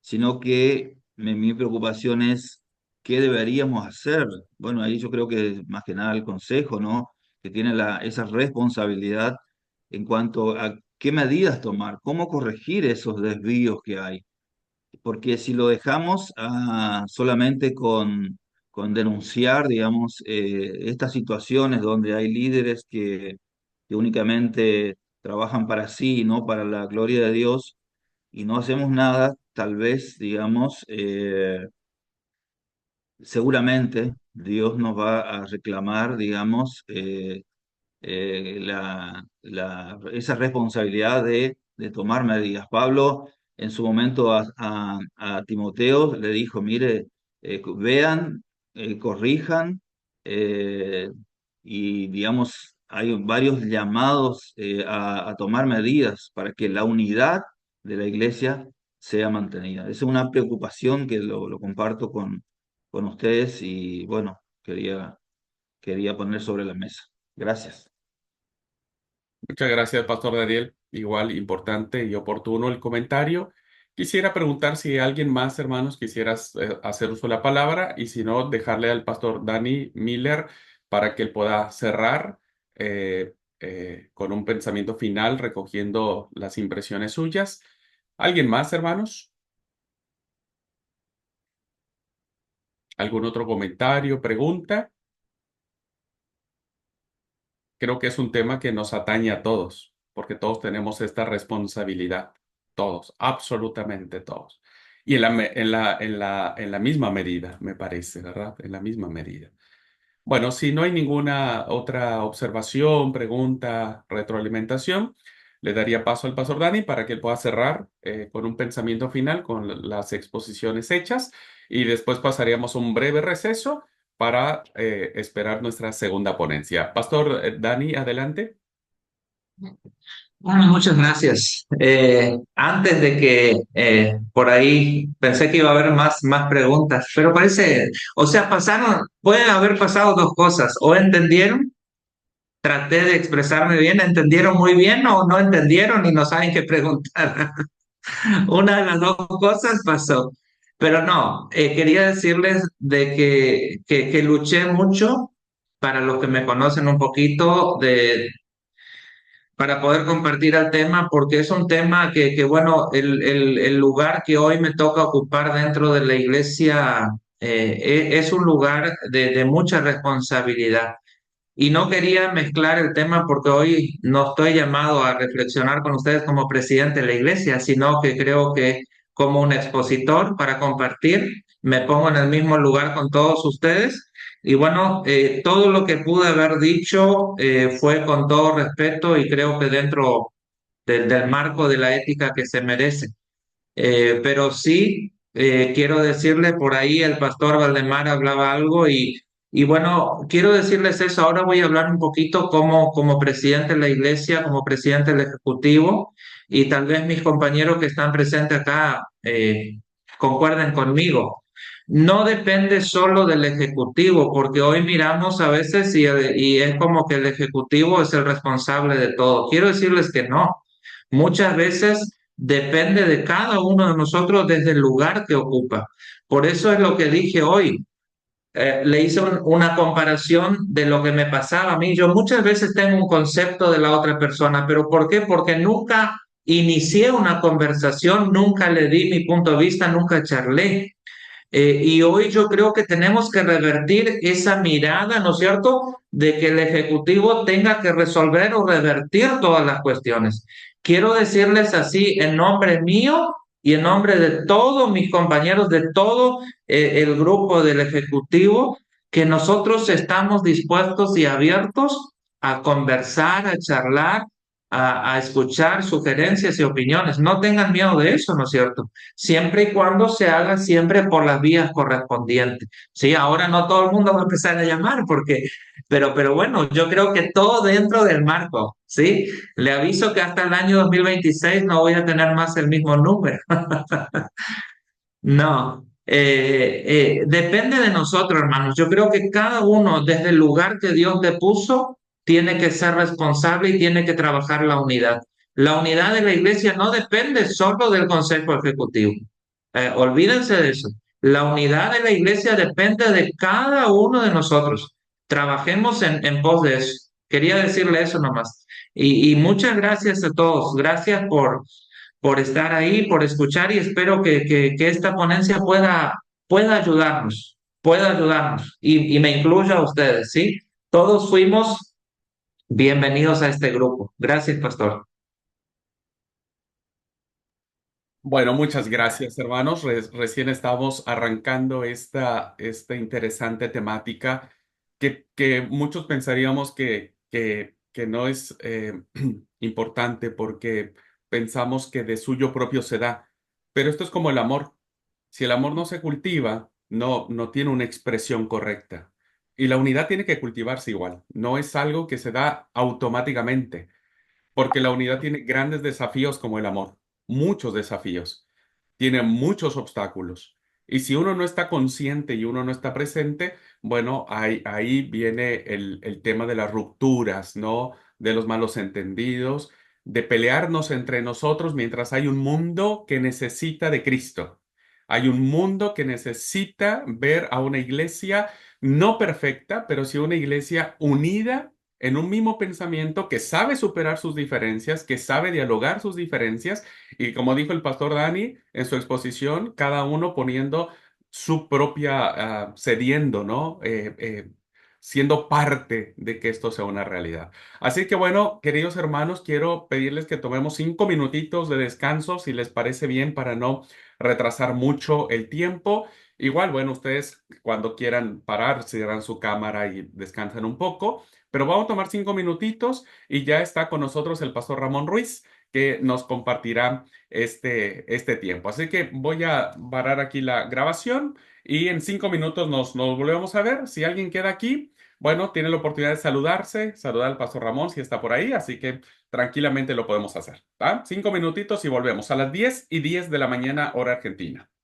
sino que mi preocupación es qué deberíamos hacer. Bueno, ahí yo creo que más que nada el consejo, ¿no? Que tiene esa responsabilidad en cuanto a qué medidas tomar, cómo corregir esos desvíos que hay. Porque si lo dejamos solamente con denunciar, digamos, estas situaciones donde hay líderes que únicamente trabajan para sí, no para la gloria de Dios, y no hacemos nada, tal vez, digamos, seguramente Dios nos va a reclamar, digamos, esa responsabilidad de tomar medidas. Pablo en su momento a Timoteo le dijo, mire, vean, corrijan, eh, y digamos, hay varios llamados a tomar medidas para que la unidad de la iglesia sea mantenida. Esa es una preocupación que lo comparto con ustedes y bueno, quería poner sobre la mesa. Gracias. Muchas gracias, Pastor Daniel. Igual importante y oportuno el comentario. Quisiera preguntar si alguien más, hermanos, quisieras hacer uso de la palabra y si no, dejarle al Pastor Dani Miller para que él pueda cerrar con un pensamiento final recogiendo las impresiones suyas. ¿Alguien más, hermanos? ¿Algún otro comentario, pregunta? Creo que es un tema que nos atañe a todos, porque todos tenemos esta responsabilidad, todos, absolutamente todos. Y en la misma medida, me parece, ¿verdad? En la misma medida. Bueno, si no hay ninguna otra observación, pregunta, retroalimentación, le daría paso al pastor Dani para que él pueda cerrar con un pensamiento final con las exposiciones hechas y después pasaríamos a un breve receso para esperar nuestra segunda ponencia. Pastor Dani, adelante. Bueno, muchas gracias. Antes de que por ahí pensé que iba a haber más preguntas, pero parece, o sea, pueden haber pasado dos cosas, o entendieron, traté de expresarme bien, entendieron muy bien o no entendieron y no saben qué preguntar. Una de las dos cosas pasó. Pero no, quería decirles de que luché mucho, para los que me conocen un poquito, para poder compartir el tema, porque es un tema bueno, el lugar que hoy me toca ocupar dentro de la iglesia es un lugar de mucha responsabilidad. Y no quería mezclar el tema porque hoy no estoy llamado a reflexionar con ustedes como presidente de la iglesia, sino que creo que como un expositor para compartir, me pongo en el mismo lugar con todos ustedes. Y bueno, todo lo que pude haber dicho fue con todo respeto y creo que dentro del marco de la ética que se merece. Pero sí, quiero decirle, por ahí el pastor Valdemar hablaba algo y bueno, quiero decirles eso. Ahora voy a hablar un poquito como presidente de la iglesia, como presidente del Ejecutivo, y tal vez mis compañeros que están presentes acá concuerden conmigo. No depende solo del Ejecutivo, porque hoy miramos a veces y es como que el Ejecutivo es el responsable de todo. Quiero decirles que no. Muchas veces depende de cada uno de nosotros desde el lugar que ocupa. Por eso es lo que dije hoy. Le hice una comparación de lo que me pasaba a mí. Yo muchas veces tengo un concepto de la otra persona, pero ¿por qué? Porque nunca inicié una conversación, nunca le di mi punto de vista, nunca charlé. Y hoy yo creo que tenemos que revertir esa mirada, ¿no es cierto?, de que el Ejecutivo tenga que resolver o revertir todas las cuestiones. Quiero decirles así en nombre mío y en nombre de todos mis compañeros, de todo el grupo del Ejecutivo, que nosotros estamos dispuestos y abiertos a conversar, a charlar, a escuchar sugerencias y opiniones. No tengan miedo de eso, ¿no es cierto? Siempre y cuando se haga siempre por las vías correspondientes. Sí, ahora no todo el mundo va a empezar a llamar pero bueno, yo creo que todo dentro del marco, ¿sí? Le aviso que hasta el año 2026 no voy a tener más el mismo número. No, depende de nosotros, hermanos. Yo creo que cada uno, desde el lugar que Dios le puso, tiene que ser responsable y tiene que trabajar la unidad. La unidad de la iglesia no depende solo del Consejo Ejecutivo. Olvídense de eso. La unidad de la iglesia depende de cada uno de nosotros. Trabajemos en pos de eso. Quería decirle eso nomás. Y muchas gracias a todos. Gracias por estar ahí, por escuchar y espero que esta ponencia pueda ayudarnos y me incluya a ustedes, ¿sí? Todos fuimos bienvenidos a este grupo. Gracias, pastor. Bueno, muchas gracias, hermanos. Recién estamos arrancando esta interesante temática que muchos pensaríamos que no es importante porque pensamos que de suyo propio se da. Pero esto es como el amor. Si el amor no se cultiva, no tiene una expresión correcta. Y la unidad tiene que cultivarse igual. No es algo que se da automáticamente, porque la unidad tiene grandes desafíos como el amor, muchos desafíos, tiene muchos obstáculos. Y si uno no está consciente y uno no está presente, bueno, ahí viene el tema de las rupturas, ¿no? De los malos entendidos, de pelearnos entre nosotros mientras hay un mundo que necesita de Cristo. Hay un mundo que necesita ver a una iglesia no perfecta, pero sí una iglesia unida en un mismo pensamiento, que sabe superar sus diferencias, que sabe dialogar sus diferencias y como dijo el pastor Dani en su exposición, cada uno poniendo su propia, cediendo, ¿no? Siendo parte de que esto sea una realidad. Así que bueno, queridos hermanos, quiero pedirles que tomemos 5 minutitos de descanso, si les parece bien, para no retrasar mucho el tiempo. Igual, bueno, ustedes cuando quieran parar, cierran su cámara y descansan un poco, pero vamos a tomar 5 minutitos y ya está con nosotros el pastor Ramón Ruiz, que nos compartirá este tiempo. Así que voy a parar aquí la grabación y en 5 minutos nos volvemos a ver. Si alguien queda aquí, bueno, tiene la oportunidad de saludar al pastor Ramón si está por ahí, así que tranquilamente lo podemos hacer. ¿Va? 5 minutitos y volvemos a las 10:10 de la mañana, hora argentina.